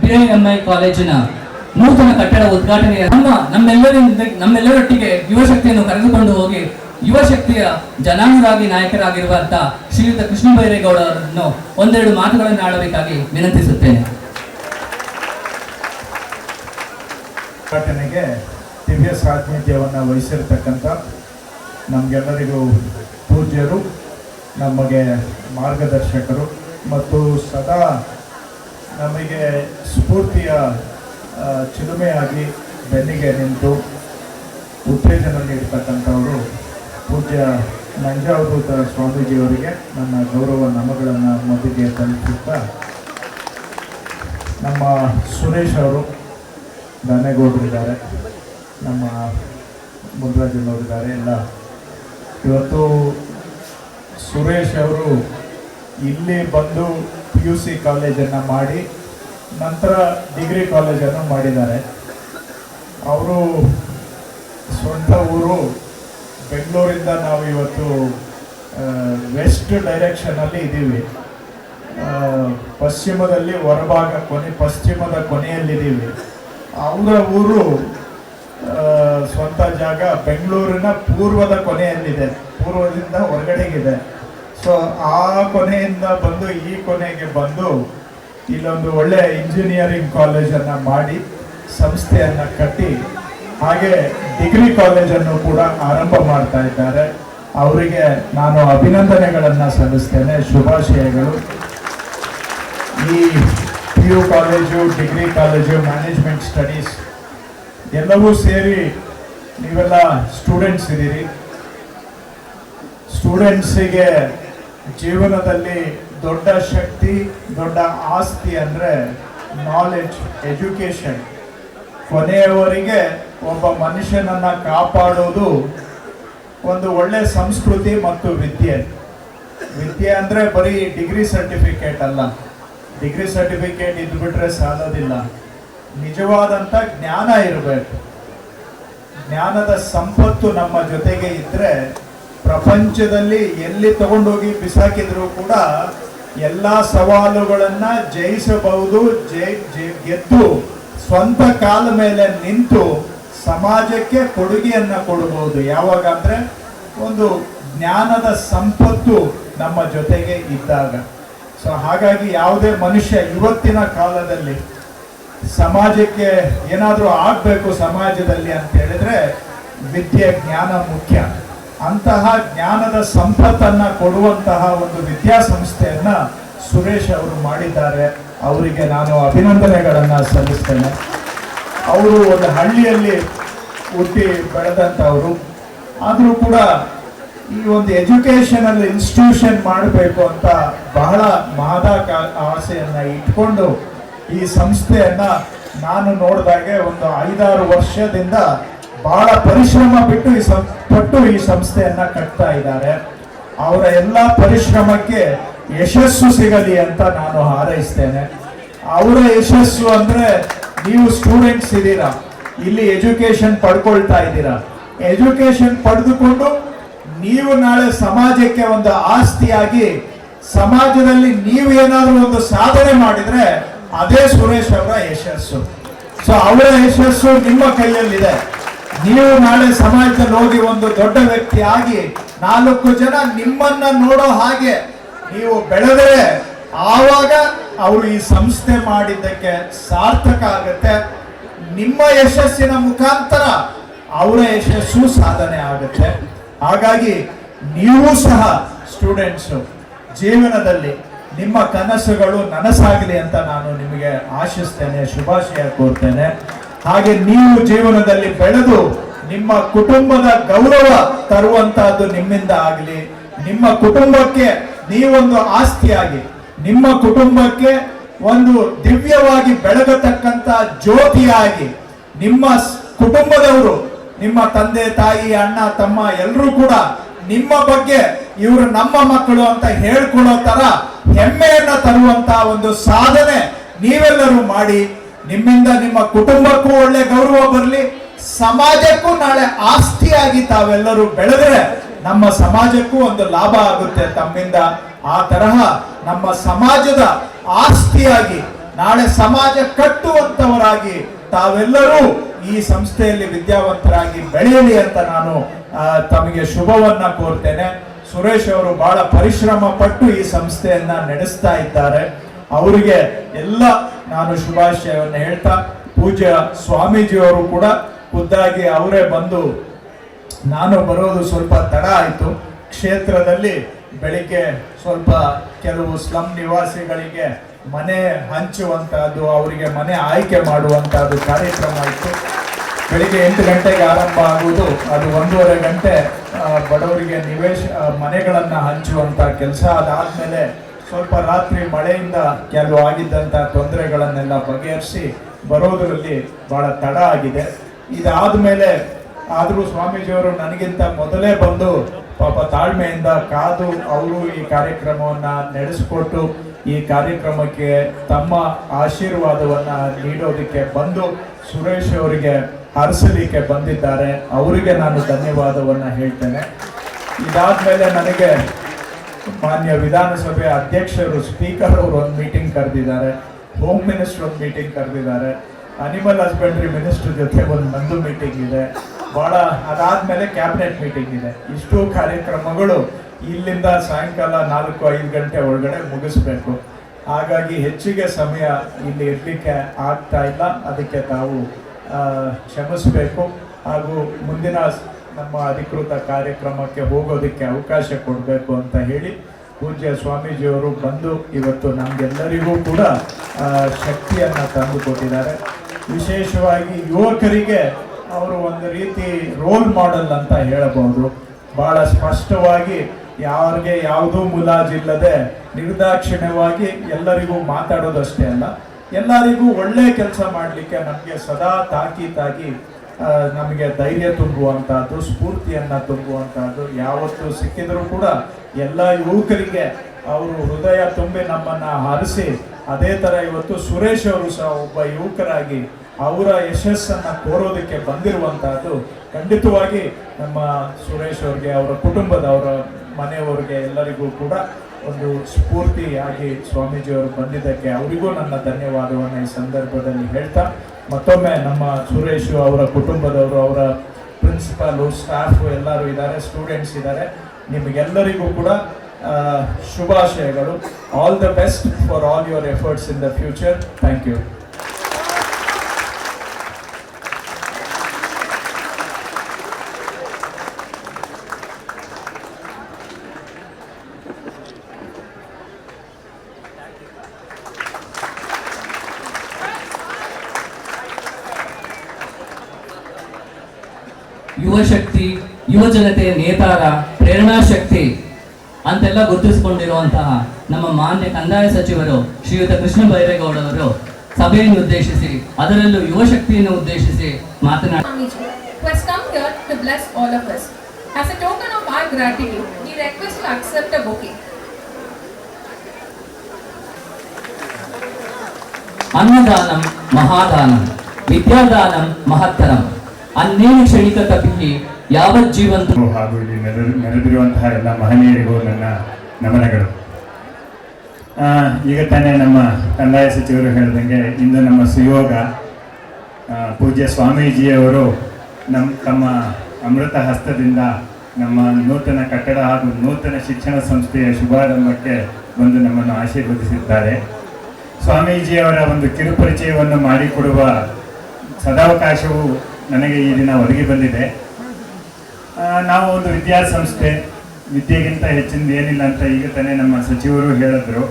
BMI ಕಾಲೇಜಿನ ನೂತನ ಕಟ್ಟಡ ಉದ್ಘಾಟನೆಯ ನಮ್ಮೆಲ್ಲರೊಟ್ಟಿಗೆ ಯುವಶಕ್ತಿಯನ್ನು ಕರೆದುಕೊಂಡು ಹೋಗಿ ಯುವಶಕ್ತಿಯ ಜನಾನುರಾಗಿ ನಾಯಕರಾಗಿರುವಂತಹ ಶ್ರೀಯುತ ಕೃಷ್ಣ ಬೈರೇಗೌಡರನ್ನು ಒಂದೆರಡು ಮಾತುಗಳನ್ನು ಆಡಬೇಕಾಗಿ ವಿನಂತಿಸುತ್ತೇನೆ. ಉದ್ಘಾಟನೆಗೆ ದಿವ್ಯ ಸಾನ್ನಿಧ್ಯವನ್ನು ವಹಿಸಿರ್ತಕ್ಕಂಥ ನಮಗೆಲ್ಲರಿಗೂ ಪೂಜ್ಯರು, ನಮಗೆ ಮಾರ್ಗದರ್ಶಕರು ಮತ್ತು ಸದಾ ನಮಗೆ ಸ್ಫೂರ್ತಿಯ ಚಿಲುಮೆಯಾಗಿ ಬೆನ್ನಿಗೆ ನಿಂತು ಉತ್ತೇಜನ ನೀಡತಕ್ಕಂಥವರು ಪೂಜ್ಯ ನಂಜಾವಧೂತ ಸ್ವಾಮೀಜಿಯವರಿಗೆ ನನ್ನ ಗೌರವ ನಮಗಳನ್ನು ಮೊದಲಿಗೆ ತಲುಪಿಸುತ್ತಾ, ನಮ್ಮ ಸುರೇಶ್ ಅವರು ದಾನೇಗೌಡರಿದ್ದಾರೆ, ನಮ್ಮ ಮುನ್ರಾಜನವರಿದ್ದಾರೆ. ಎಲ್ಲ ಇವತ್ತು ಸುರೇಶ್ ಅವರು ಇಲ್ಲಿ ಬಂದು PUC ಕಾಲೇಜನ್ನು ಮಾಡಿ ನಂತರ ಡಿಗ್ರಿ ಕಾಲೇಜನ್ನು ಮಾಡಿದ್ದಾರೆ. ಅವರು ಸ್ವಂತ ಊರು ಬೆಂಗಳೂರಿಂದ ನಾವು ಇವತ್ತು ವೆಸ್ಟ್ ಡೈರೆಕ್ಷನಲ್ಲಿ ಇದ್ದೀವಿ, ಪಶ್ಚಿಮದಲ್ಲಿ ಹೊರಭಾಗ ಪಶ್ಚಿಮದ ಕೊನೆಯಲ್ಲಿದ್ದೀವಿ. ಅವರ ಊರು ಸ್ವಂತ ಜಾಗ ಬೆಂಗಳೂರಿನ ಪೂರ್ವದ ಕೊನೆಯಲ್ಲಿದೆ, ಪೂರ್ವದಿಂದ ಹೊರಗಡೆಗಿದೆ. ಸೊ ಆ ಕೊನೆಯಿಂದ ಬಂದು ಈ ಕೊನೆಗೆ ಬಂದು ಇಲ್ಲೊಂದು ಒಳ್ಳೆಯ ಇಂಜಿನಿಯರಿಂಗ್ ಕಾಲೇಜನ್ನು ಮಾಡಿ ಸಂಸ್ಥೆಯನ್ನು ಕಟ್ಟಿ ಹಾಗೆ ಡಿಗ್ರಿ ಕಾಲೇಜನ್ನು ಕೂಡ ಆರಂಭ ಮಾಡ್ತಾ ಇದ್ದಾರೆ. ಅವರಿಗೆ ನಾನು ಅಭಿನಂದನೆಗಳನ್ನು ಸಲ್ಲಿಸ್ತೇನೆ, ಶುಭಾಶಯಗಳು. ಈ PU college, degree college, management studies ಎಲ್ಲವೂ ಸೇರಿ ನೀವೆಲ್ಲ ಸ್ಟೂಡೆಂಟ್ಸ್ ಇದ್ದೀರಿ. ಸ್ಟೂಡೆಂಟ್ಸಿಗೆ ಜೀವನದಲ್ಲಿ ದೊಡ್ಡ ಶಕ್ತಿ, ದೊಡ್ಡ ಆಸ್ತಿ ಅಂದರೆ ನಾಲೆಡ್ಜ್, ಎಜುಕೇಷನ್. ಕೊನೆಯವರೆಗೆ ಒಬ್ಬ ಮನುಷ್ಯನನ್ನು ಕಾಪಾಡೋದು ಒಂದು ಒಳ್ಳೆಯ ಸಂಸ್ಕೃತಿ ಮತ್ತು ವಿದ್ಯೆ. ವಿದ್ಯೆ ಅಂದರೆ ಬರೀ ಡಿಗ್ರಿ ಸರ್ಟಿಫಿಕೇಟ್ ಅಲ್ಲ, ಡಿಗ್ರಿ ಸರ್ಟಿಫಿಕೇಟ್ ಇದ್ಬಿಟ್ರೆ ಸಾಲೋದಿಲ್ಲ. ನಿಜವಾದಂಥ ಜ್ಞಾನ ಇರಬೇಕು. ಜ್ಞಾನದ ಸಂಪತ್ತು ನಮ್ಮ ಜೊತೆಗೆ ಇದ್ದರೆ ಪ್ರಪಂಚದಲ್ಲಿ ಎಲ್ಲಿ ತಗೊಂಡೋಗಿ ಬಿಸಾಕಿದ್ರು ಕೂಡ ಎಲ್ಲ ಸವಾಲುಗಳನ್ನು ಜಯಿಸಬಹುದು, ಗೆದ್ದು ಸ್ವಂತ ಕಾಲ ಮೇಲೆ ನಿಂತು ಸಮಾಜಕ್ಕೆ ಕೊಡುಗೆಯನ್ನು ಕೊಡಬಹುದು. ಯಾವಾಗ ಅಂದರೆ ಒಂದು ಜ್ಞಾನದ ಸಂಪತ್ತು ನಮ್ಮ ಜೊತೆಗೆ ಇದ್ದಾಗ. ಸೊ ಹಾಗಾಗಿ ಯಾವುದೇ ಮನುಷ್ಯ ಇವತ್ತಿನ ಕಾಲದಲ್ಲಿ ಸಮಾಜಕ್ಕೆ ಏನಾದರೂ ಆಗಬೇಕು ಸಮಾಜದಲ್ಲಿ ಅಂತ ಹೇಳಿದ್ರೆ ವಿದ್ಯೆ, ಜ್ಞಾನ ಮುಖ್ಯ. ಅಂತಹ ಜ್ಞಾನದ ಸಂಪತ್ತನ್ನು ಕೊಡುವಂತಹ ಒಂದು ವಿದ್ಯಾಸಂಸ್ಥೆಯನ್ನು ಸುರೇಶ್ ಅವರು ಮಾಡಿದ್ದಾರೆ. ಅವರಿಗೆ ನಾನು ಅಭಿನಂದನೆಗಳನ್ನು ಸಲ್ಲಿಸ್ತೇನೆ. ಅವರು ಒಂದು ಹಳ್ಳಿಯಲ್ಲಿ ಹುಟ್ಟಿ ಬೆಳೆದಂಥವರು, ಆದರೂ ಕೂಡ ಈ ಒಂದು ಎಜುಕೇಷನಲ್ ಇನ್ಸ್ಟಿಟ್ಯೂಷನ್ ಮಾಡಬೇಕು ಅಂತ ಬಹಳ ಮಹದಾಕ ಆಸೆಯನ್ನು ಇಟ್ಕೊಂಡು ಈ ಸಂಸ್ಥೆಯನ್ನು ನಾನು ನೋಡಿದಾಗೆ ಒಂದು 5-6 ವರ್ಷದಿಂದ ಬಹಳ ಪರಿಶ್ರಮ ಪಟ್ಟು ಈ ಸಂಸ್ಥೆಯನ್ನು ಕಟ್ತಾ ಇದ್ದಾರೆ. ಅವರ ಎಲ್ಲ ಪರಿಶ್ರಮಕ್ಕೆ ಯಶಸ್ಸು ಸಿಗಲಿ ಅಂತ ನಾನು ಹಾರೈಸ್ತೇನೆ. ಅವರ ಯಶಸ್ಸು ಅಂದರೆ ನೀವು ಸ್ಟೂಡೆಂಟ್ಸ್ ಇದ್ದೀರಾ, ಇಲ್ಲಿ ಎಜುಕೇಶನ್ ಪಡ್ಕೊಳ್ತಾ ಇದ್ದೀರಾ. ಎಜುಕೇಶನ್ ಪಡೆದುಕೊಂಡು ನೀವು ನಾಳೆ ಸಮಾಜಕ್ಕೆ ಒಂದು ಆಸ್ತಿಯಾಗಿ ಸಮಾಜದಲ್ಲಿ ನೀವು ಏನಾದರೂ ಒಂದು ಸಾಧನೆ ಮಾಡಿದ್ರೆ ಅದೇ ಸುರೇಶ್ ಅವರ ಯಶಸ್ಸು. ಸೊ ಅವರ ಯಶಸ್ಸು ನಿಮ್ಮ ಕೈಯಲ್ಲಿದೆ. ನೀವು ನಾಳೆ ಸಮಾಜದಲ್ಲಿ ಹೋಗಿ ಒಂದು ದೊಡ್ಡ ವ್ಯಕ್ತಿ ಆಗಿ 4 ಜನ ನಿಮ್ಮನ್ನ ನೋಡೋ ಹಾಗೆ ನೀವು ಬೆಳೆದರೆ ಆವಾಗ ಅವರು ಈ ಸಂಸ್ಥೆ ಮಾಡಿದ್ದಕ್ಕೆ ಸಾರ್ಥಕ ಆಗುತ್ತೆ. ನಿಮ್ಮ ಯಶಸ್ಸಿನ ಮುಖಾಂತರ ಅವರ ಯಶಸ್ಸು ಸಾಧನೆ ಆಗುತ್ತೆ. ಹಾಗಾಗಿ ನೀವು ಸಹ ಸ್ಟೂಡೆಂಟ್ಸು ಜೀವನದಲ್ಲಿ ನಿಮ್ಮ ಕನಸುಗಳು ನನಸಾಗಲಿ ಅಂತ ನಾನು ನಿಮಗೆ ಆಶಿಸ್ತೇನೆ, ಶುಭಾಶಯ ಕೋರ್ತೇನೆ. ಹಾಗೆ ನೀವು ಜೀವನದಲ್ಲಿ ಬೆಳೆದು ನಿಮ್ಮ ಕುಟುಂಬದ ಗೌರವ ತರುವಂತಹದ್ದು ನಿಮ್ಮಿಂದ ಆಗಲಿ. ನಿಮ್ಮ ಕುಟುಂಬಕ್ಕೆ ನೀವೊಂದು ಆಸ್ತಿಯಾಗಿ, ನಿಮ್ಮ ಕುಟುಂಬಕ್ಕೆ ಒಂದು ದಿವ್ಯವಾಗಿ ಬೆಳಗತಕ್ಕಂತ ಜ್ಯೋತಿಯಾಗಿ, ನಿಮ್ಮ ಕುಟುಂಬದವರು, ನಿಮ್ಮ ತಂದೆ ತಾಯಿ, ಅಣ್ಣ ತಮ್ಮ ಎಲ್ಲರೂ ಕೂಡ ನಿಮ್ಮ ಬಗ್ಗೆ ಇವರು ನಮ್ಮ ಮಕ್ಕಳು ಅಂತ ಹೇಳ್ಕೊಳ್ಳೋ ತರ ಹೆಮ್ಮೆಯನ್ನ ತರುವಂತ ಒಂದು ಸಾಧನೆ ನೀವೆಲ್ಲರೂ ಮಾಡಿ. ನಿಮ್ಮಿಂದ ನಿಮ್ಮ ಕುಟುಂಬಕ್ಕೂ ಒಳ್ಳೆ ಗೌರವ ಬರಲಿ, ಸಮಾಜಕ್ಕೂ ನಾಳೆ ಆಸ್ತಿಯಾಗಿ ತಾವೆಲ್ಲರೂ ಬೆಳೆದರೆ ನಮ್ಮ ಸಮಾಜಕ್ಕೂ ಒಂದು ಲಾಭ ಆಗುತ್ತೆ ತಮ್ಮಿಂದ. ಆ ತರಹ ನಮ್ಮ ಸಮಾಜದ ಆಸ್ತಿಯಾಗಿ ನಾಳೆ ಸಮಾಜ ಕಟ್ಟುವಂತವರಾಗಿ ತಾವೆಲ್ಲರೂ ಈ ಸಂಸ್ಥೆಯಲ್ಲಿ ವಿದ್ಯಾವಂತರಾಗಿ ಬೆಳೆಯಲಿ ಅಂತ ನಾನು ತಮಗೆ ಶುಭವನ್ನ ಕೋರ್ತೇನೆ. ಸುರೇಶ್ ಅವರು ಬಹಳ ಪರಿಶ್ರಮ ಪಟ್ಟು ಈ ಸಂಸ್ಥೆಯನ್ನ ನಡೆಸ್ತಾ ಇದ್ದಾರೆ. ಅವರಿಗೆ ಎಲ್ಲ ನಾನು ಶುಭಾಶಯವನ್ನು ಹೇಳ್ತಾ, ಪೂಜ್ಯ ಸ್ವಾಮೀಜಿಯವರು ಕೂಡ ಖುದ್ದಾಗಿ ಅವರೇ ಬಂದು, ನಾನು ಬರೋದು ಸ್ವಲ್ಪ ತಡ ಆಯಿತು. ಕ್ಷೇತ್ರದಲ್ಲಿ ಬೆಳಿಗ್ಗೆ ಸ್ವಲ್ಪ ಕೆಲವು ಸ್ಲಮ್ ನಿವಾಸಿಗಳಿಗೆ ಮನೆ ಹಂಚುವಂತಹದ್ದು, ಅವರಿಗೆ ಮನೆ ಆಯ್ಕೆ ಮಾಡುವಂತಹದ್ದು ಕಾರ್ಯಕ್ರಮ ಇತ್ತು. ಬೆಳಿಗ್ಗೆ 8 ಗಂಟೆಗೆ ಆರಂಭ ಆಗುವುದು, ಅದು 1:30 ಗಂಟೆ ಬಡವರಿಗೆ ಮನೆಗಳನ್ನ ಹಂಚುವಂತ ಕೆಲಸ. ಅದಾದ್ಮೇಲೆ ಸ್ವಲ್ಪ ರಾತ್ರಿ ಮಳೆಯಿಂದ ಕೆಲವು ಆಗಿದ್ದಂತ ತೊಂದರೆಗಳನ್ನೆಲ್ಲ ಬಗೆಹರಿಸಿ ಬರೋದರಲ್ಲಿ ಬಹಳ ತಡ ಆಗಿದೆ. ಇದಾದ್ಮೇಲೆ ಆದರೂ ಸ್ವಾಮೀಜಿಯವರು ನನಗಿಂತ ಮೊದಲೇ ಬಂದು ಪಾಪ ತಾಳ್ಮೆಯಿಂದ ಕಾದು ಅವರು ಈ ಕಾರ್ಯಕ್ರಮವನ್ನ ನಡೆಸಿಕೊಟ್ಟು ಈ ಕಾರ್ಯಕ್ರಮಕ್ಕೆ ತಮ್ಮ ಆಶೀರ್ವಾದವನ್ನ ನೀಡೋದಕ್ಕೆ ಬಂದು ಸುರೇಶ್ ಅವರಿಗೆ ಹರಿಸಲಿಕ್ಕೆ ಬಂದಿದ್ದಾರೆ. ಅವರಿಗೆ ನಾನು ಧನ್ಯವಾದವನ್ನ ಹೇಳ್ತೇನೆ. ಇದಾದ್ಮೇಲೆ ನನಗೆ ಮಾನ್ಯ ವಿಧಾನಸಭೆ ಅಧ್ಯಕ್ಷರು, ಸ್ಪೀಕರ್ ಅವರು ಒಂದು ಮೀಟಿಂಗ್ ಕರೆದಿದ್ದಾರೆ, ಹೋಮ್ ಮಿನಿಸ್ಟರ್ ಒಂದು ಮೀಟಿಂಗ್ ಕರೆದಿದ್ದಾರೆ, ಅನಿಮಲ್ ಹಸ್ಬೆಂಡ್ರಿ ಮಿನಿಸ್ಟರ್ ಜೊತೆ ನಂದು ಮೀಟಿಂಗ್ ಇದೆ, ಅದಾದ್ಮೇಲೆ ಕ್ಯಾಬಿನೆಟ್ ಮೀಟಿಂಗ್ ಇದೆ. ಇಷ್ಟು ಕಾರ್ಯಕ್ರಮಗಳು ಇಲ್ಲಿಂದ ಸಾಯಂಕಾಲ 4-5 ಗಂಟೆ ಒಳಗಡೆ ಮುಗಿಸ್ಬೇಕು. ಹಾಗಾಗಿ ಹೆಚ್ಚಿಗೆ ಸಮಯ ಇಲ್ಲಿ ಇರ್ಲಿಕ್ಕೆ ಆಗ್ತಾ ಇಲ್ಲ, ಅದಕ್ಕೆ ತಾವು ಕ್ಷಮಿಸಬೇಕು. ಹಾಗೂ ಮುಂದಿನ ನಮ್ಮ ಅಧಿಕೃತ ಕಾರ್ಯಕ್ರಮಕ್ಕೆ ಹೋಗೋದಕ್ಕೆ ಅವಕಾಶ ಕೊಡಬೇಕು ಅಂತ ಹೇಳಿ ಪೂಜ್ಯ ಸ್ವಾಮೀಜಿಯವರು ಬಂದು ಇವತ್ತು ನಮಗೆಲ್ಲರಿಗೂ ಕೂಡ ಶಕ್ತಿಯನ್ನು ತಂದು ಕೊಟ್ಟಿದ್ದಾರೆ. ವಿಶೇಷವಾಗಿ ಯುವಕರಿಗೆ ಅವರು ಒಂದು ರೀತಿ ರೋಲ್ ಮಾಡೆಲ್ ಅಂತ ಹೇಳಬಹುದು. ಬಹಳ ಸ್ಪಷ್ಟವಾಗಿ ಯಾರಿಗೆ ಯಾವುದೂ ಮುಲಾಜಿಲ್ಲದೆ ನಿರ್ದಾಕ್ಷಿಣ್ಯವಾಗಿ ಎಲ್ಲರಿಗೂ ಮಾತಾಡೋದಷ್ಟೇ ಅಲ್ಲ, ಎಲ್ಲರಿಗೂ ಒಳ್ಳೆ ಕೆಲಸ ಮಾಡಲಿಕ್ಕೆ ನಮಗೆ ಸದಾ ತಾಕೀತಾಗಿ ನಮಗೆ ಧೈರ್ಯ ತುಂಬುವಂತಹದ್ದು, ಸ್ಫೂರ್ತಿಯನ್ನ ತುಂಬುವಂತಹದ್ದು ಯಾವತ್ತು ಸಿಕ್ಕಿದ್ರು ಕೂಡ ಎಲ್ಲ ಯುವಕರಿಗೆ ಅವರು ಹೃದಯ ತುಂಬಿ ನಮ್ಮನ್ನ ಹರಿಸಿ, ಅದೇ ತರ ಇವತ್ತು ಸುರೇಶ್ ಅವರು ಸಹ ಒಬ್ಬ ಯುವಕರಾಗಿ ಅವರ ಯಶಸ್ಸನ್ನ ಕೋರೋದಕ್ಕೆ ಬಂದಿರುವಂತಹದ್ದು. ಖಂಡಿತವಾಗಿ ನಮ್ಮ ಸುರೇಶ್ ಅವ್ರಿಗೆ, ಅವರ ಕುಟುಂಬದವರ ಮನೆಯವರಿಗೆ ಎಲ್ಲರಿಗೂ ಕೂಡ ಒಂದು ಸ್ಫೂರ್ತಿಯಾಗಿ ಸ್ವಾಮೀಜಿಯವರು ಬಂದಿದ್ದಕ್ಕೆ ಅವರಿಗೂ ನನ್ನ ಧನ್ಯವಾದವನ್ನು ಈ ಸಂದರ್ಭದಲ್ಲಿ ಹೇಳ್ತಾ, ಮತ್ತೊಮ್ಮೆ ನಮ್ಮ ಸುರೇಶ್ ಅವರ ಕುಟುಂಬದವರು, ಅವರ ಪ್ರಿನ್ಸಿಪಾಲು, ಸ್ಟಾಫ್ ಎಲ್ಲರೂ ಇದ್ದಾರೆ, ಸ್ಟೂಡೆಂಟ್ಸ್ ಇದ್ದಾರೆ, ನಿಮಗೆಲ್ಲರಿಗೂ ಕೂಡ ಶುಭಾಶಯಗಳು. All the best for all your efforts in the future. Thank you. ಯುವಶಕ್ತಿ, ಯುವಜನತೆಯ ನೇತಾರ, ಪ್ರೇರಣಾ ಶಕ್ತಿ ಅಂತೆಲ್ಲ ಗುರುತಿಸಿಕೊಂಡಿರುವಂತಹ ನಮ್ಮ ಮಾನ್ಯ ಕಂದಾಯ ಸಚಿವರು ಶ್ರೀಯುತ ಕೃಷ್ಣ ಬೈರೇಗೌಡವರು ಸಭೆಯನ್ನು ಉದ್ದೇಶಿಸಿ, ಅದರಲ್ಲೂ ಯುವಶಕ್ತಿಯನ್ನು ಉದ್ದೇಶಿಸಿ ಮಾತನಾಡಿ. ಅನ್ನದಾನಂ ಮಹಾದಾನಂ, ವಿದ್ಯಾದಾನಂ ಮಹತ್ತರಂ, ಅನ್ನೇನು ಕ್ಷಣಿಕ ತಪಿಹಿ ಯಾವತ್ ಜೀವಂತ. ಹಾಗೂ ಇಲ್ಲಿ ನೆರೆದಿರುವಂತಹ ಎಲ್ಲ ಮಹನೀಯರಿಗೂ ನನ್ನ ನಮನಗಳು. ಈಗ ತಾನೇ ನಮ್ಮ ಕಂದಾಯ ಸಚಿವರು ಹೇಳಿದಂಗೆ ಇಂದು ನಮ್ಮ ಸುಯೋಗ ಪೂಜ್ಯ ಸ್ವಾಮೀಜಿಯವರು ತಮ್ಮ ಅಮೃತ ಹಸ್ತದಿಂದ ನಮ್ಮ ನೂತನ ಕಟ್ಟಡ ಹಾಗೂ ನೂತನ ಶಿಕ್ಷಣ ಸಂಸ್ಥೆಯ ಶುಭಾರಂಭಕ್ಕೆ ಬಂದು ನಮ್ಮನ್ನು ಆಶೀರ್ವದಿಸಿದ್ದಾರೆ. ಸ್ವಾಮೀಜಿಯವರ ಒಂದು ಕಿರುಪರಿಚಯವನ್ನು ಮಾಡಿಕೊಡುವ ಸದಾವಕಾಶವು ನನಗೆ ಈ ದಿನ ಒದಗಿ ಬಂದಿದೆ. ನಾವು ಒಂದು ವಿದ್ಯಾಸಂಸ್ಥೆ, ವಿದ್ಯೆಗಿಂತ ಹೆಚ್ಚಿನದು ಏನಿಲ್ಲ ಅಂತ ಈಗ ತಾನೇ ನಮ್ಮ ಸಚಿವರು ಹೇಳಿದ್ರು.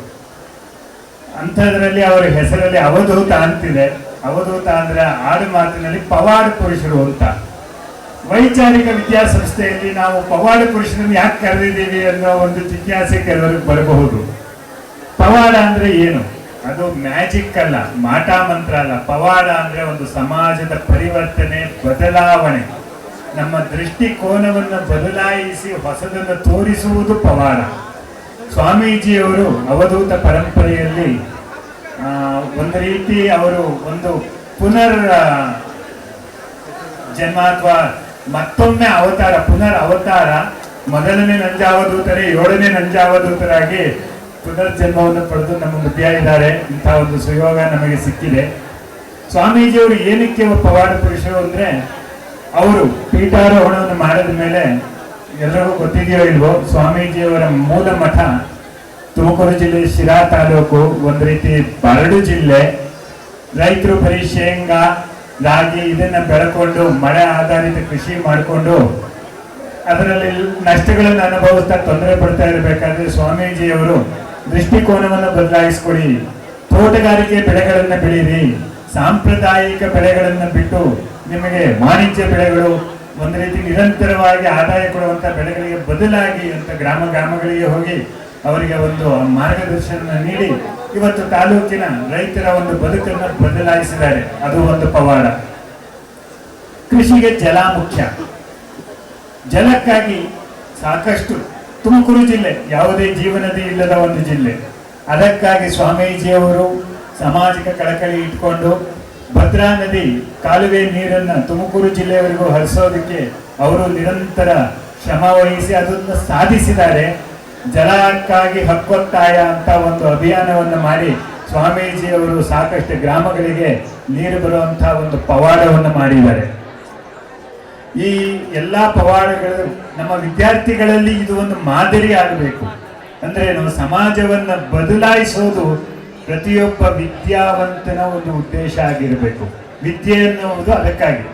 ಅಂಥದ್ರಲ್ಲಿ ಅವರ ಹೆಸರಲ್ಲಿ ಅವಧೂತ ಅಂತಿದೆ. ಅವಧೂತ ಅಂದರೆ ಆಡು ಮಾತಿನಲ್ಲಿ ಪವಾಡ ಪುರುಷರು ಅಂತ. ವೈಚಾರಿಕ ವಿದ್ಯಾಸಂಸ್ಥೆಯಲ್ಲಿ ನಾವು ಪವಾಡ ಪುರುಷರನ್ನು ಯಾಕೆ ಕರೆದಿದ್ದೀವಿ ಅನ್ನೋ ಒಂದು ಜಿಜ್ಞಾಸೆ ಕೆಲವರಿಗೆ ಬರಬಹುದು. ಪವಾಡ ಅಂದರೆ ಏನು? ಅದು ಮ್ಯಾಜಿಕ್ ಅಲ್ಲ, ಮಾಟ ಮಂತ್ರ ಅಲ್ಲ. ಪವಾಡ ಅಂದರೆ ಒಂದು ಸಮಾಜದ ಪರಿವರ್ತನೆ, ಬದಲಾವಣೆ, ನಮ್ಮ ದೃಷ್ಟಿಕೋನವನ್ನು ಬದಲಾಯಿಸಿ ಹೊಸದನ್ನು ತೋರಿಸುವುದು ಪವಾಡ. ಸ್ವಾಮೀಜಿಯವರು ಅವಧೂತ ಪರಂಪರೆಯಲ್ಲಿ ಒಂದು ರೀತಿ ಅವರು ಒಂದು ಪುನರ್ ಜನ್ಮ ಅಥವಾ ಮತ್ತೊಮ್ಮೆ ಅವತಾರ, ಪುನರ್ ಅವತಾರ. ಮೊದಲನೇ ನಂಜಾವಧೂತರೇ 7ನೇ ನಂಜಾವಧೂತರಾಗಿ ಪುನರ್ಜನ್ಮವನ್ನು ಪಡೆದು ನಮ್ಮ ಮಧ್ಯ ಇದ್ದಾರೆ. ಇಂಥ ಒಂದು ಸುಯೋಗ ನಮಗೆ ಸಿಕ್ಕಿದೆ. ಸ್ವಾಮೀಜಿಯವರು ಏನಕ್ಕೆ ಪವಾಡ ಪುರುಷರು ಅಂದ್ರೆ, ಅವರು ಪೀಠಾರೋಹಣವನ್ನು ಮಾಡಿದ ಮೇಲೆ ಎಲ್ಲರಿಗೂ ಗೊತ್ತಿದೆಯೋ ಇಲ್ವೋ, ಸ್ವಾಮೀಜಿಯವರ ಮೂಲ ಮಠ ತುಮಕೂರು ಜಿಲ್ಲೆ ಶಿರಾ ತಾಲೂಕು, ಒಂದು ರೀತಿ ಬರಡು ಜಿಲ್ಲೆ. ರೈತರು ಬರೀ ಶೇಂಗಾ, ರಾಗಿ ಇದನ್ನ ಬೆಳಕೊಂಡು ಮಳೆ ಆಧಾರಿತ ಕೃಷಿ ಮಾಡಿಕೊಂಡು ಅದರಲ್ಲಿ ನಷ್ಟಗಳನ್ನು ಅನುಭವಿಸ್ತಾ ತೊಂದರೆ ಪಡ್ತಾ ಇರಬೇಕಾದ್ರೆ ಸ್ವಾಮೀಜಿಯವರು ದೃಷ್ಟಿಕೋನವನ್ನು ಬದಲಾಯಿಸ್ಕೊಡಿ, ತೋಟಗಾರಿಕೆ ಬೆಳೆಗಳನ್ನ ಬೆಳೀರಿ, ಸಾಂಪ್ರದಾಯಿಕ ಬೆಳೆಗಳನ್ನ ಬಿಟ್ಟು ನಿಮಗೆ ವಾಣಿಜ್ಯ ಬೆಳೆಗಳು, ಒಂದು ರೀತಿ ನಿರಂತರವಾಗಿ ಆದಾಯ ಕೊಡುವಂತ ಬೆಳೆಗಳಿಗೆ ಬದಲಾಗಿ ಅಂತ ಗ್ರಾಮಗಳಿಗೆ ಹೋಗಿ ಅವರಿಗೆ ಒಂದು ಮಾರ್ಗದರ್ಶನ ನೀಡಿ ಇವತ್ತು ತಾಲೂಕಿನ ರೈತರ ಒಂದು ಬದುಕನ್ನು ಬದಲಾಯಿಸಿದ್ದಾರೆ. ಅದು ಒಂದು ಪವಾಡ. ಕೃಷಿಗೆ ಜಲ ಮುಖ್ಯ. ಜಲಕ್ಕಾಗಿ ಸಾಕಷ್ಟು ತುಮಕೂರು ಜಿಲ್ಲೆ ಯಾವುದೇ ಜೀವನದಿ ಇಲ್ಲದ ಒಂದು ಜಿಲ್ಲೆ. ಅದಕ್ಕಾಗಿ ಸ್ವಾಮೀಜಿಯವರು ಸಾಮಾಜಿಕ ಕಳಕಳಿ ಇಟ್ಕೊಂಡು ಭದ್ರಾ ನದಿ ಕಾಲುವೆ ನೀರನ್ನು ತುಮಕೂರು ಜಿಲ್ಲೆಯವರೆಗೂ ಹರಿಸೋದಕ್ಕೆ ಅವರು ನಿರಂತರ ಶ್ರಮ ವಹಿಸಿ ಅದನ್ನು ಸಾಧಿಸಿದ್ದಾರೆ. ಜಲಕ್ಕಾಗಿ ಹಕ್ಕೊತ್ತಾಯ ಅಂತ ಒಂದು ಅಭಿಯಾನವನ್ನು ಮಾಡಿ ಸ್ವಾಮೀಜಿಯವರು ಸಾಕಷ್ಟು ಗ್ರಾಮಗಳಿಗೆ ನೀರು ಬರುವಂತಹ ಒಂದು ಪವಾಡವನ್ನು ಮಾಡಿದ್ದಾರೆ. ಈ ಎಲ್ಲಾ ಪವಾಡಗಳು ನಮ್ಮ ವಿದ್ಯಾರ್ಥಿಗಳಲ್ಲಿ ಇದು ಒಂದು ಮಾದರಿ ಆಗಬೇಕು. ಅಂದ್ರೆ ನಾವು ಸಮಾಜವನ್ನ ಬದಲಾಯಿಸೋದು ಪ್ರತಿಯೊಬ್ಬ ವಿದ್ಯಾವಂತನ ಒಂದು ಉದ್ದೇಶ ಆಗಿರಬೇಕು. ವಿದ್ಯೆ ಎನ್ನುವುದು ಅದಕ್ಕಾಗಿ.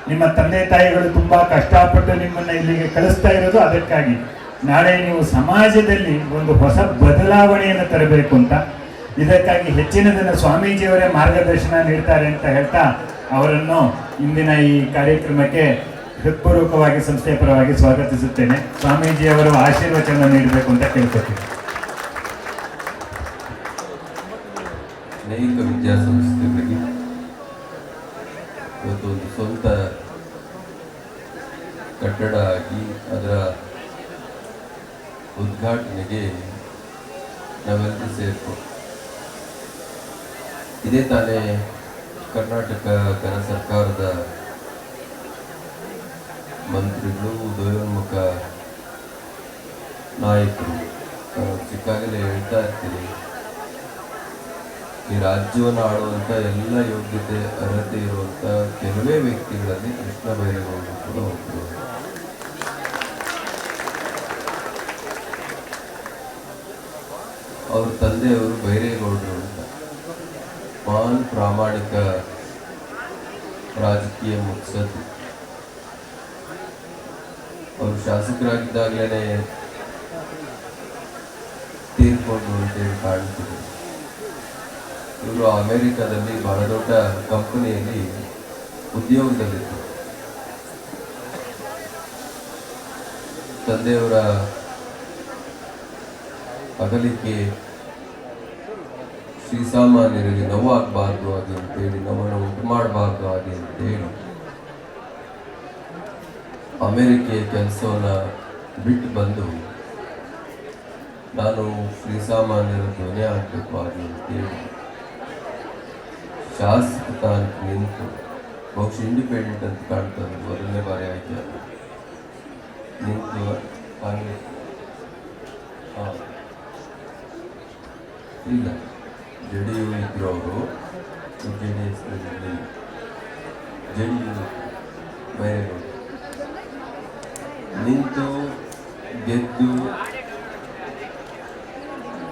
ನಿಮ್ಮ ತಂದೆ ತಾಯಿಗಳು ತುಂಬಾ ಕಷ್ಟಪಟ್ಟು ನಿಮ್ಮನ್ನ ಇಲ್ಲಿಗೆ ಕಳಿಸ್ತಾ ಇರೋದು ಅದಕ್ಕಾಗಿ. ನಾಳೆ ನೀವು ಸಮಾಜದಲ್ಲಿ ಒಂದು ಹೊಸ ಬದಲಾವಣೆಯನ್ನು ತರಬೇಕು ಅಂತ. ಇದಕ್ಕಾಗಿ ಹೆಚ್ಚಿನದನ್ನು ಸ್ವಾಮೀಜಿಯವರೇ ಮಾರ್ಗದರ್ಶನ ನೀಡ್ತಾರೆ ಅಂತ ಹೇಳ್ತಾ ಅವರನ್ನು ಇಂದಿನ ಈ ಕಾರ್ಯಕ್ರಮಕ್ಕೆ ಹೃತ್ಪೂರ್ವಕವಾಗಿ ಸಂಸ್ಥೆಯ ಪರವಾಗಿ ಸ್ವಾಗತಿಸುತ್ತೇನೆ. ಸ್ವಾಮೀಜಿಯವರು ಆಶೀರ್ವಚನ ನೀಡಬೇಕು ಅಂತ ಕೇಳ್ಕೊತೀನಿ. ಅನೇಕ ವಿದ್ಯಾಸಂಸ್ಥೆಗಳಿಗೆ ಇವತ್ತು ಒಂದು ಸ್ವಂತ ಕಟ್ಟಡ ಆಗಿ ಅದರ ಉದ್ಘಾಟನೆಗೆ ನಾವೆಲ್ಲರೂ ಸೇರ್ಕೊಂಡು ಇದೇ ತಾನೇ ಕರ್ನಾಟಕ ಘನ ಸರ್ಕಾರದ ಮಂತ್ರಿಗಳು, ಉದಯೋನ್ಮುಖ ನಾಯಕರು ಸಿಕ್ಕಾಗಲೇ ಹೇಳ್ತಾ ಇರ್ತೀರಿ, ಈ ರಾಜ್ಯವನ್ನು ಆಳುವಂಥ ಎಲ್ಲ ಯೋಗ್ಯತೆ ಅರ್ಹತೆ ಇರುವಂಥ ಕೆಲವೇ ವ್ಯಕ್ತಿಗಳಲ್ಲಿ ಕೃಷ್ಣ ಬೈರೇಗೌಡರು ಕೂಡ ಒಬ್ಬರು. ಅವ್ರ ತಂದೆಯವರು ಬೈರೇಗೌಡರು ಅಂತ ಮಹಾನ್ ಪ್ರಾಮಾಣಿಕ ರಾಜಕೀಯ ಮುತ್ಸದ್ದಿ. ಅವರು ಶಾಸಕರಾಗಿದ್ದಾಗಲೇ ತೀರ್ಕೊಂಡು ಅಂತೇಳಿ ಕಾಣ್ತಿದೆ. ಇವರು ಅಮೆರಿಕದಲ್ಲಿ ಬಹಳ ದೊಡ್ಡ ಕಂಪನಿಯಲ್ಲಿ ಉದ್ಯೋಗದಲ್ಲಿದ್ದರು. ತಂದೆಯವರ ಅಗಲಿಕೆ ಶ್ರೀಸಾಮಾನ್ಯರಿಗೆ ನೋವಾಗಬಾರ್ದು ಹಾಗೆ ಅಂತೇಳಿ, ನೋವನ್ನು ಉಂಟು ಮಾಡಬಾರ್ದು ಹಾಗೆ ಅಂತೇಳಿ ಅಮೆರಿಕೆಯ ಕೆಲಸವನ್ನು ಬಿಟ್ಟು ಬಂದು ನಾನು ಶ್ರೀಸಾಮಾನ್ಯರ ಧ್ವನಿ ಆಗಬೇಕು ಹಾಗೆ ಅಂತೇಳಿ ಶಾಸಕ ಸ್ಥಾನಕ್ಕೆ ನಿಂತು, ಬಹುಶಃ ಇಂಡಿಪೆಂಡೆಂಟ್ ಅಂತ ಕಾಣ್ತಾರೆ, ಮೊದಲನೇ ಬಾರಿ ಆಯ್ಕೆ ನಿಂತು ಕಾಂಗ್ರೆಸ್ ಇಲ್ಲ JDU ಇದ್ರು ಅವರು, JDS JDU ಬೈರೇಗೌಡ ನಿಂತು ಗೆದ್ದು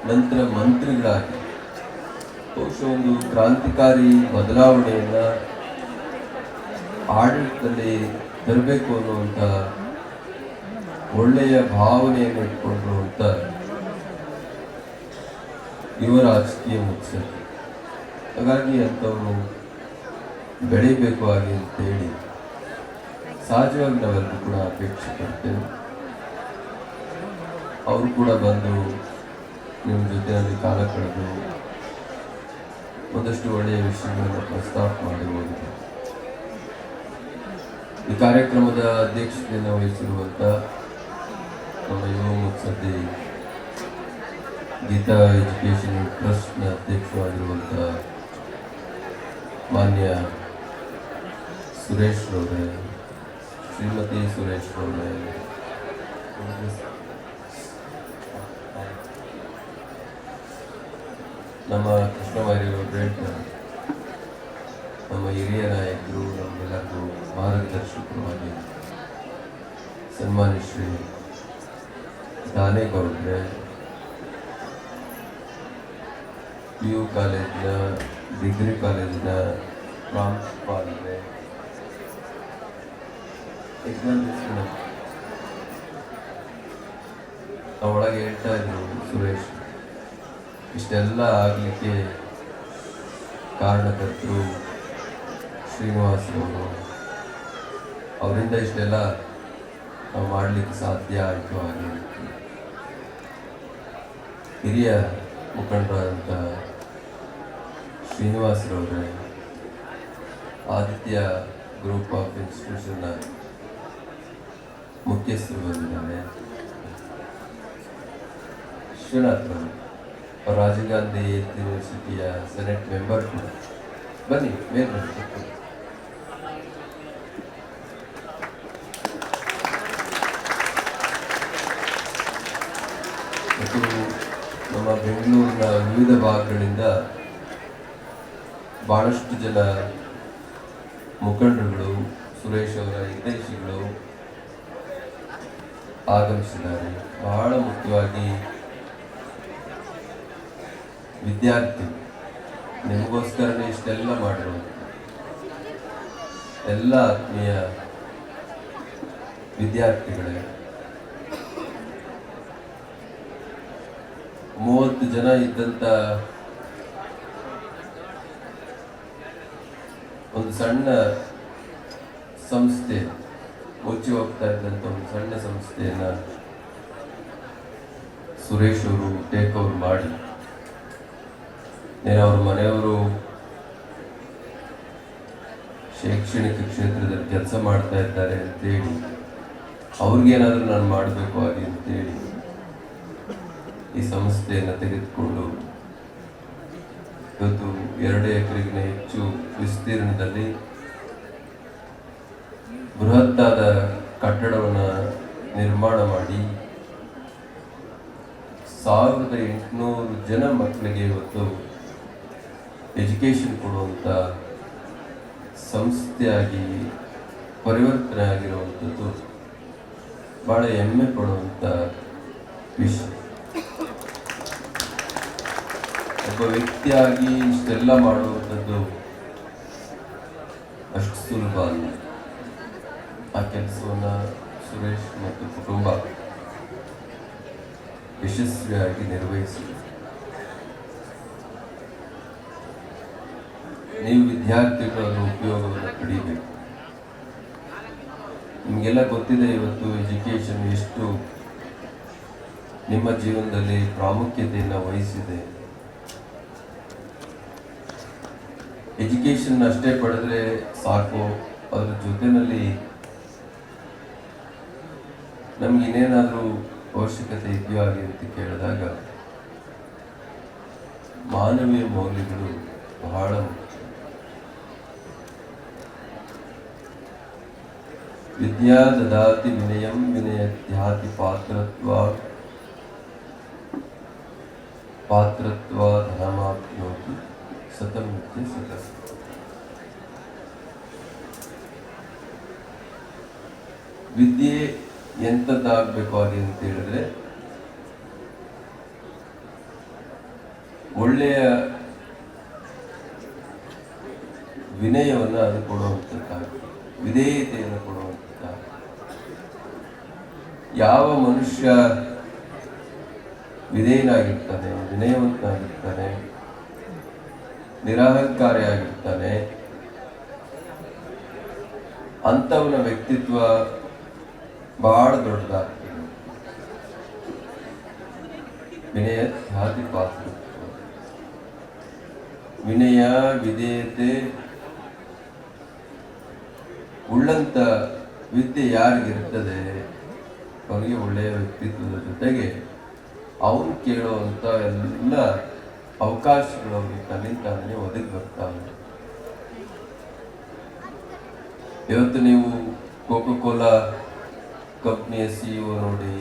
ನಂತರ ಮಂತ್ರಿಗಳಾಗಿ ಬಹುಶಃ ಒಂದು ಕ್ರಾಂತಿಕಾರಿ ಬದಲಾವಣೆಯನ್ನ ಆಡಳಿತದಲ್ಲಿ ತರಬೇಕು ಅನ್ನುವಂಥ ಒಳ್ಳೆಯ ಭಾವನೆಯನ್ನು ಇಟ್ಕೊಂಡ್ರು ಅಂತ ಯುವ ರಾಜಕೀಯ ಮುತ್ಸದ್ದಿ. ಹಾಗಾಗಿ ಅಂಥವರು ಬೆಳಿಬೇಕು ಹಾಗೆ ಅಂತೇಳಿ ಸಹಜವಾಗಿ ನಾವೆಲ್ಲರೂ ಕೂಡ ಅಪೇಕ್ಷೆ ಪಡ್ತೇವೆ. ಅವರು ಕೂಡ ಬಂದು ನಿಮ್ಮ ಜೊತೆಯಲ್ಲಿ ಕಾಲ ಕಳೆದು ಒಂದಷ್ಟು ಒಳ್ಳೆಯ ವಿಷಯಗಳನ್ನು ಪ್ರಸ್ತಾಪ ಮಾಡಿ ಹೋಗಿದೆ. ಈ ಕಾರ್ಯಕ್ರಮದ ಅಧ್ಯಕ್ಷತೆಯನ್ನು ವಹಿಸಿರುವಂಥ ನಮ್ಮ ಯುವ ಮುತ್ಸದ್ದಿ ಗೀತಾ ಎಜುಕೇಷನ್ ಟ್ರಸ್ಟ್ನ ಅಧ್ಯಕ್ಷರಾಗಿರುವಂಥ ಮಾನ್ಯ ಸುರೇಶ್ ರವರೇ, ಶ್ರೀಮತಿ ಸುರೇಶ್ ರವರೇ, ನಮ್ಮ ಕೃಷ್ಣಬೈರೇಗೌಡರು ಹೇಳ್ತಾರೆ, ನಮ್ಮ ಹಿರಿಯ ನಾಯಕರು, ನಮ್ಮೆಲ್ಲರಿಗೂ ಮಾರ್ಗದರ್ಶಕರಾಗಿ ಸನ್ಮಾನ್ಯ ಶ್ರೀ ದಾನೇಗೌಡ್ರೆ, PU ಕಾಲೇಜಿನ ಡಿಗ್ರಿ ಕಾಲೇಜಿನ ಪ್ರಾಂಶುಪಾಲರೇ, ಒಳಗೆ ಹೇಳ್ತಾ ಇದ್ರು ಸುರೇಶ್, ಇಷ್ಟೆಲ್ಲ ಆಗಲಿಕ್ಕೆ ಕಾರಣಕರ್ತರು ಶ್ರೀನಿವಾಸರವರು, ಅವರಿಂದ ಇಷ್ಟೆಲ್ಲ ನಾವು ಮಾಡಲಿಕ್ಕೆ ಸಾಧ್ಯ ಆಯಿತು. ಹಾಗೆ ಹಿರಿಯ ಮುಖಂಡರಾದಂಥ ಶ್ರೀನಿವಾಸರವರೇ, ಆದಿತ್ಯ ಗ್ರೂಪ್ ಆಫ್ ಇನ್ಸ್ಟಿಟ್ಯೂಷನ್ನ ಮುಖ್ಯಸ್ಥರು ಬಂದಿದ್ದಾರೆ, ವಿಶ್ವನಾಥ್ರವರು ರಾಜೀವ್ ಗಾಂಧಿ ಯೂನಿವರ್ಸಿಟಿಯ ಸೆನೆಟ್ ಮೆಂಬರ್ ಕೂಡ ಬನ್ನಿ, ಮೇಲೆ ಬನ್ನಿ. ಮತ್ತು ನಮ್ಮ ಬೆಂಗಳೂರಿನ ವಿವಿಧ ಭಾಗಗಳಿಂದ ಬಹಳಷ್ಟು ಜನ ಮುಖಂಡರುಗಳು, ಸುರೇಶ್ ಅವರ ಹಿತೈಷಿಗಳು ಆಗಮಿಸಿದ್ದಾರೆ. ಬಹಳ ಮುಖ್ಯವಾಗಿ ವಿದ್ಯಾರ್ಥಿ, ನಿಮಗೋಸ್ಕರನೇ ಇಷ್ಟೆಲ್ಲ ಮಾಡಿರುವಂಥ ಎಲ್ಲ ಆತ್ಮೀಯ ವಿದ್ಯಾರ್ಥಿಗಳೇ, 30 ಜನ ಇದ್ದಂಥ ಒಂದು ಸಣ್ಣ ಸಂಸ್ಥೆ, ಮುಚ್ಚಿ ಹೋಗ್ತಾ ಇದ್ದಂಥ ಒಂದು ಸಣ್ಣ ಸಂಸ್ಥೆಯನ್ನು ಸುರೇಶ್ ಅವರು ಟೇಕ್ ಓವರ್ ಮಾಡಿ, ಅವ್ರ ಮನೆಯವರು ಶೈಕ್ಷಣಿಕ ಕ್ಷೇತ್ರದಲ್ಲಿ ಕೆಲಸ ಮಾಡ್ತಾ ಇದ್ದಾರೆ ಅಂತೇಳಿ ಅವ್ರಿಗೇನಾದರೂ ನಾನು ಮಾಡಬೇಕು ಹಾಗೆ ಅಂತೇಳಿ ಈ ಸಂಸ್ಥೆಯನ್ನು ತೆಗೆದುಕೊಂಡು ಇವತ್ತು 2 ಎಕರೆಗಿಂತ ಹೆಚ್ಚು ವಿಸ್ತೀರ್ಣದಲ್ಲಿ ಬೃಹತ್ತಾದ ಕಟ್ಟಡವನ್ನು ನಿರ್ಮಾಣ ಮಾಡಿ 1800 ಜನ ಮಕ್ಕಳಿಗೆ ಇವತ್ತು ಎಜುಕೇಷನ್ ಕೊಡುವಂಥ ಸಂಸ್ಥೆಯಾಗಿ ಪರಿವರ್ತನೆ ಆಗಿರುವಂಥದ್ದು ಬಹಳ ಹೆಮ್ಮೆ ಪಡುವಂಥ ವಿಷಯ. ಒಬ್ಬ ವ್ಯಕ್ತಿಯಾಗಿ ಇಷ್ಟೆಲ್ಲ ಮಾಡುವಂಥದ್ದು ಅಷ್ಟು ಸುಲಭ ಅಲ್ಲ. ಆ ಕೆಲಸವನ್ನು ಸುರೇಶ್ ಮತ್ತು ಕುಟುಂಬ ಯಶಸ್ವಿಯಾಗಿ ನಿರ್ವಹಿಸಿದೆ. ನೀವು ವಿದ್ಯಾರ್ಥಿಗಳ ಉಪಯೋಗವನ್ನು ಪಡಿಬೇಕು. ನಿಮಗೆಲ್ಲ ಗೊತ್ತಿದೆ ಇವತ್ತು ಎಜುಕೇಷನ್ ಎಷ್ಟು ನಿಮ್ಮ ಜೀವನದಲ್ಲಿ ಪ್ರಾಮುಖ್ಯತೆಯನ್ನು ವಹಿಸಿದೆ. ಎಜುಕೇಷನ್ ಅಷ್ಟೇ ಪಡೆದ್ರೆ ಸಾಕು, ಅದರ ಜೊತೆಯಲ್ಲಿ ನಮ್ಗೆ ಇನ್ನೇನಾದರೂ ಅವಶ್ಯಕತೆ ಇದೆಯೋ ಹಾಗೆ ಅಂತ ಕೇಳಿದಾಗ ಮಾನವೀಯ ಮೌಲ್ಯಗಳು ಬಹಳ ಮುಖ್ಯ. ವಿದ್ಯಾ ದದಾತಿ ವಿನಯಂ ವಿನಯತ್ಯಾತಿ ಪಾತ್ರತ್ವ ಧನಮಾಪ್ನೋತಿ ಸತಂ ನಿತ್ಯ ಸತಂ. ವಿದ್ಯೆ ಎಂಥದ್ದಾಗಬೇಕು ಹಾಗೆ ಅಂತ ಹೇಳಿದ್ರೆ ಒಳ್ಳೆಯ ವಿನಯವನ್ನು ಅದು ಕೊಡುವಂಥದ್ದಾಗಿ, ವಿಧೇಯತೆಯನ್ನು ಕೊಡುವಂಥದ್ದು. ಯಾವ ಮನುಷ್ಯ ವಿಧೇಯನಾಗಿರ್ತಾನೆ, ವಿನಯವಂತನಾಗಿರ್ತಾನೆ, ನಿರಹಂಕಾರಿಯಾಗಿರ್ತಾನೆ, ಅಂಥವನ ವ್ಯಕ್ತಿತ್ವ ಬಹಳ ದೊಡ್ಡದಾಗ್ತದೆ. ವಿನಯ ಖ್ಯಾತಿ ಪಾತ್ರತ್ವ, ವಿನಯ ವಿಧೇಯತೆ ಉಳ್ಳಂತ ವಿದ್ಯೆ ಯಾರಿಗಿರ್ತದೆ ಅವನಿಗೆ ಒಳ್ಳೆಯ ವ್ಯಕ್ತಿತ್ವದ ಜೊತೆಗೆ ಅವನು ಕೇಳುವಂಥ ಎಲ್ಲ ಅವಕಾಶಗಳು ಅವನಿಗೆ ತನ್ನಿಂತಾನೇ ಒದಗಿ ಬರ್ತಾವೆ. ಇವತ್ತು ನೀವು ಕೋಕೋ ಕೋಲಾ ಕಂಪ್ನಿಯ CEO ನೋಡಿ,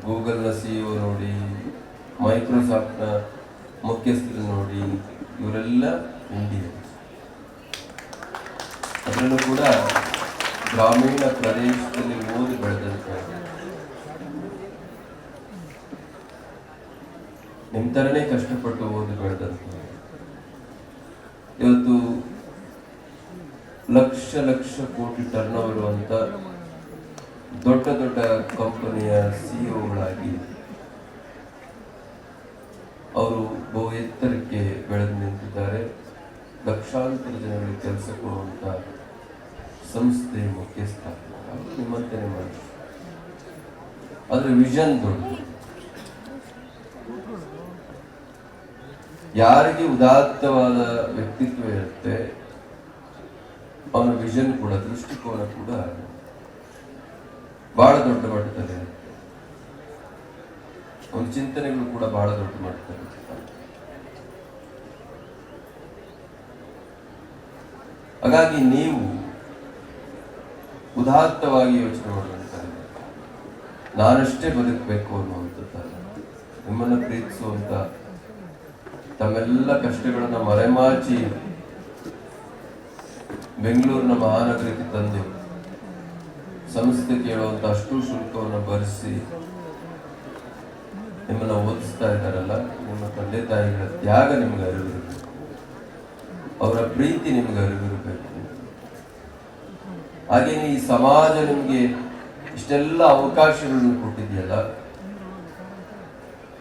ಗೂಗಲ್ನ CEO ನೋಡಿ, ಮೈಕ್ರೋಸಾಫ್ಟ್ನ ಮುಖ್ಯಸ್ಥರು ನೋಡಿ, ಇವರೆಲ್ಲ ಇಂಡಿಯನ್ಸ್. ಅದರಲ್ಲೂ ಕೂಡ ಗ್ರಾಮೀಣ ಪ್ರದೇಶದಲ್ಲಿ ಓದಿ ಬೆಳೆದಂತ ನಿಮ್ಮ ಥರನೇ ಕಷ್ಟಪಟ್ಟು ಓದಿ ಬೆಳೆದಂತ ಇವತ್ತು ಲಕ್ಷ ಲಕ್ಷ ಕೋಟಿ ಟರ್ನ್ ಓವರ್ ಇರುವಂತ ದೊಡ್ಡ ದೊಡ್ಡ ಕಂಪನಿಯ ಸಿಇಒಗಳಾಗಿ ಅವರು ಬಹು ಎತ್ತರಕ್ಕೆ ಬೆಳೆದು ನಿಂತಿದ್ದಾರೆ. ಲಕ್ಷಾಂತರ ಜನಗಳಿಗೆ ಕೆಲಸ ಕೊಡುವಂತ ಸಂಸ್ಥೆ ಮುಖ್ಯಸ್ಥ ನಿಮ್ಮಂತೆಯೇ ಮಾಡಿ. ಅದ್ರ ವಿಷನ್ ದೊಡ್ಡದು. ಯಾರಿಗೆ ಉದಾತ್ತವಾದ ವ್ಯಕ್ತಿತ್ವ ಇರುತ್ತೆ ಅವನ ವಿಷನ್ ಕೂಡ, ದೃಷ್ಟಿಕೋನ ಕೂಡ ಬಹಳ ದೊಡ್ಡ ಮಟ್ಟದಲ್ಲಿ ಇರುತ್ತೆ. ಅವನ ಚಿಂತನೆಗಳು ಕೂಡ ಬಹಳ ದೊಡ್ಡ ಮಟ್ಟದಲ್ಲಿ ಇರುತ್ತೆ. ಹಾಗಾಗಿ ನೀವು ಉದಾತ್ತವಾಗಿ ಯೋಚನೆ ಮಾಡುವಂತಾರೆ. ನಾನಷ್ಟೇ ಬದುಕಬೇಕು ಅನ್ನುವಂಥದ್ದಲ್ಲ, ನಿಮ್ಮನ್ನು ಪ್ರೀತಿಸುವಂತ, ತಮ್ಮೆಲ್ಲ ಕಷ್ಟಗಳನ್ನ ಮರೆಮಾಚಿ ಬೆಂಗಳೂರಿನ ಮಹಾನಗರಕ್ಕೆ ತಂದು ಸಂಸ್ಥೆ ಕೇಳುವಂತ ಅಷ್ಟು ಶುಲ್ಕವನ್ನು ಭರಿಸಿ ನಿಮ್ಮನ್ನ ಓದಿಸ್ತಾ ಇದ್ದಾರಲ್ಲ, ನಿಮ್ಮ ತಂದೆ ತಾಯಿಗಳ ತ್ಯಾಗ ನಿಮ್ಗೆ ಅರಿವಿರಬೇಕು, ಅವರ ಪ್ರೀತಿ ನಿಮ್ಗೆ ಅರಿವಿರಬೇಕು. ಹಾಗೇನೆ ಈ ಸಮಾಜ ನಿಮ್ಗೆ ಇಷ್ಟೆಲ್ಲ ಅವಕಾಶಗಳನ್ನು ಕೊಟ್ಟಿದೆಯಲ್ಲ,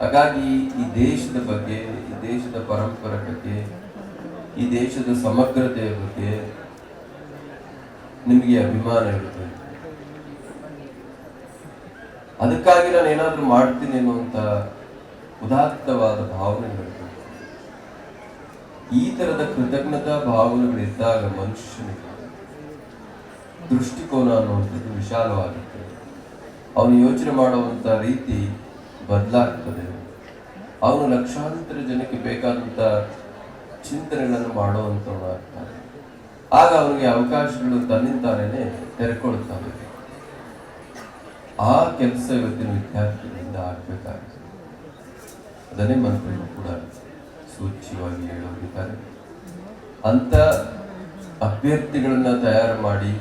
ಹಾಗಾಗಿ ಈ ದೇಶದ ಬಗ್ಗೆ, ಈ ದೇಶದ ಪರಂಪರೆ ಬಗ್ಗೆ, ಈ ದೇಶದ ಸಮಗ್ರತೆಯ ಬಗ್ಗೆ ನಿಮಗೆ ಅಭಿಮಾನ ಇರುತ್ತೆ. ಅದಕ್ಕಾಗಿ ನಾನು ಏನಾದ್ರೂ ಮಾಡ್ತೀನಿ ಅನ್ನುವಂತ ಉದಾತ್ತವಾದ ಭಾವನೆಗಳಿರ್ತವೆ. ಈ ತರದ ಕೃತಜ್ಞತಾ ಭಾವನೆಗಳಿದ್ದಾಗ ಮನುಷ್ಯನಿಗೆ ದೃಷ್ಟಿಕೋನ ಅನ್ನುವಂಥದ್ದು ವಿಶಾಲವಾಗುತ್ತೆ. ಅವನು ಯೋಚನೆ ಮಾಡುವಂತ ರೀತಿ ಬದಲಾಗ್ತದೆ. ಅವನು ಲಕ್ಷಾಂತರ ಜನಕ್ಕೆ ಬೇಕಾದಂತ ಚಿಂತನೆಗಳನ್ನು ಮಾಡುವಂತವನಾಗ್ತಾನೆ. ಆಗ ಅವನಿಗೆ ಅವಕಾಶಗಳು ತನ್ನಿಂತಾನೇ ತೆರೆಕೊಳ್ತಾನೆ. ಆ ಕೆಲಸ ಇವತ್ತಿನ ವಿದ್ಯಾರ್ಥಿಗಳಿಂದ ಆಗ್ಬೇಕಾಗುತ್ತೆ. ಅದನ್ನೇ ಮಂತ್ರಿಗಳು ಕೂಡ ಸೂಚ್ಯವಾಗಿ ಹೇಳೋದಿದ್ದಾರೆ. ಅಂತ ಅಭ್ಯರ್ಥಿಗಳನ್ನ ತಯಾರು ಮಾಡಿ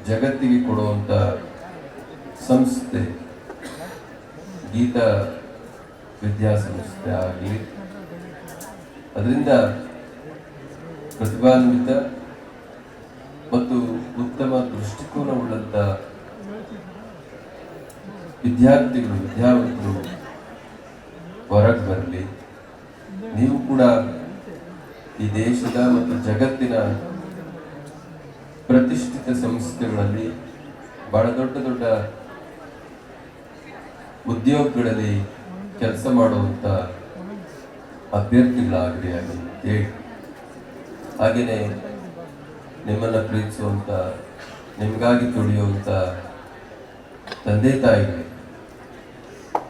ಜಗತ್ತಿಗೆ ಕೊಡುವಂತ ಸಂಸ್ಥೆ ಗೀತಾ ವಿದ್ಯಾಸಂಸ್ಥೆ ಆಗಲಿ, ಅದರಿಂದ ಪ್ರತಿಭಾನ್ವಿತ ಮತ್ತು ಉತ್ತಮ ದೃಷ್ಟಿಕೋನವುಳ್ಳಂತ ವಿದ್ಯಾವಂತರು ಹೊರಗೆ ಬರಲಿ. ನೀವು ಕೂಡ ಈ ದೇಶದ ಮತ್ತು ಜಗತ್ತಿನ ಪ್ರತಿಷ್ಠಿತ ಸಂಸ್ಥೆಗಳಲ್ಲಿ ಬಹಳ ದೊಡ್ಡ ದೊಡ್ಡ ಉದ್ಯೋಗಗಳಲ್ಲಿ ಕೆಲಸ ಮಾಡುವಂತ ಅಭ್ಯರ್ಥಿಗಳಾಗಲಿ ಆಗಲಿ ಹೇಳಿ. ಹಾಗೆಯೇ ನಿಮ್ಮನ್ನ ಪ್ರೀತಿಸುವಂತ, ನಿಮಗಾಗಿ ತುಳಿಯುವಂತ ತಂದೆ ತಾಯಿಗಳಿಗೆ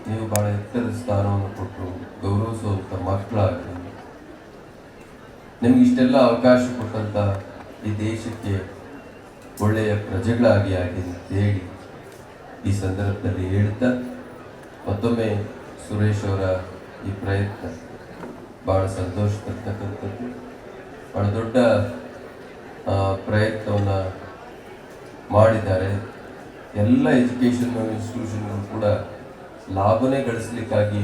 ನೀವು ಬಹಳ ಎತ್ತರದ ಸ್ಥಾನವನ್ನು ಕೊಟ್ಟು ಗೌರವಿಸುವಂತ ಮಕ್ಕಳಾಗಲಿ, ನಿಮ್ಗೆ ಇಷ್ಟೆಲ್ಲ ಅವಕಾಶ ಕೊಟ್ಟಂತ ಈ ದೇಶಕ್ಕೆ ಒಳ್ಳೆಯ ಪ್ರಜೆಗಳಾಗಿ ಆಗಿ ಅಂತ ಹೇಳಿ ಈ ಸಂದರ್ಭದಲ್ಲಿ ಹೇಳ್ತಾ, ಮತ್ತೊಮ್ಮೆ ಸುರೇಶ್ ಅವರ ಈ ಪ್ರಯತ್ನ ಬಹಳ ಸಂತೋಷ ತರ್ತಕ್ಕಂಥದ್ದು. ಬಹಳ ದೊಡ್ಡ ಪ್ರಯತ್ನವನ್ನು ಮಾಡಿದ್ದಾರೆ. ಎಲ್ಲ ಎಜುಕೇಷನ್ ಇನ್ಸ್ಟಿಟ್ಯೂಷನ್ಗಳು ಕೂಡ ಲಾಭನೇ ಗಳಿಸಲಿಕ್ಕಾಗಿ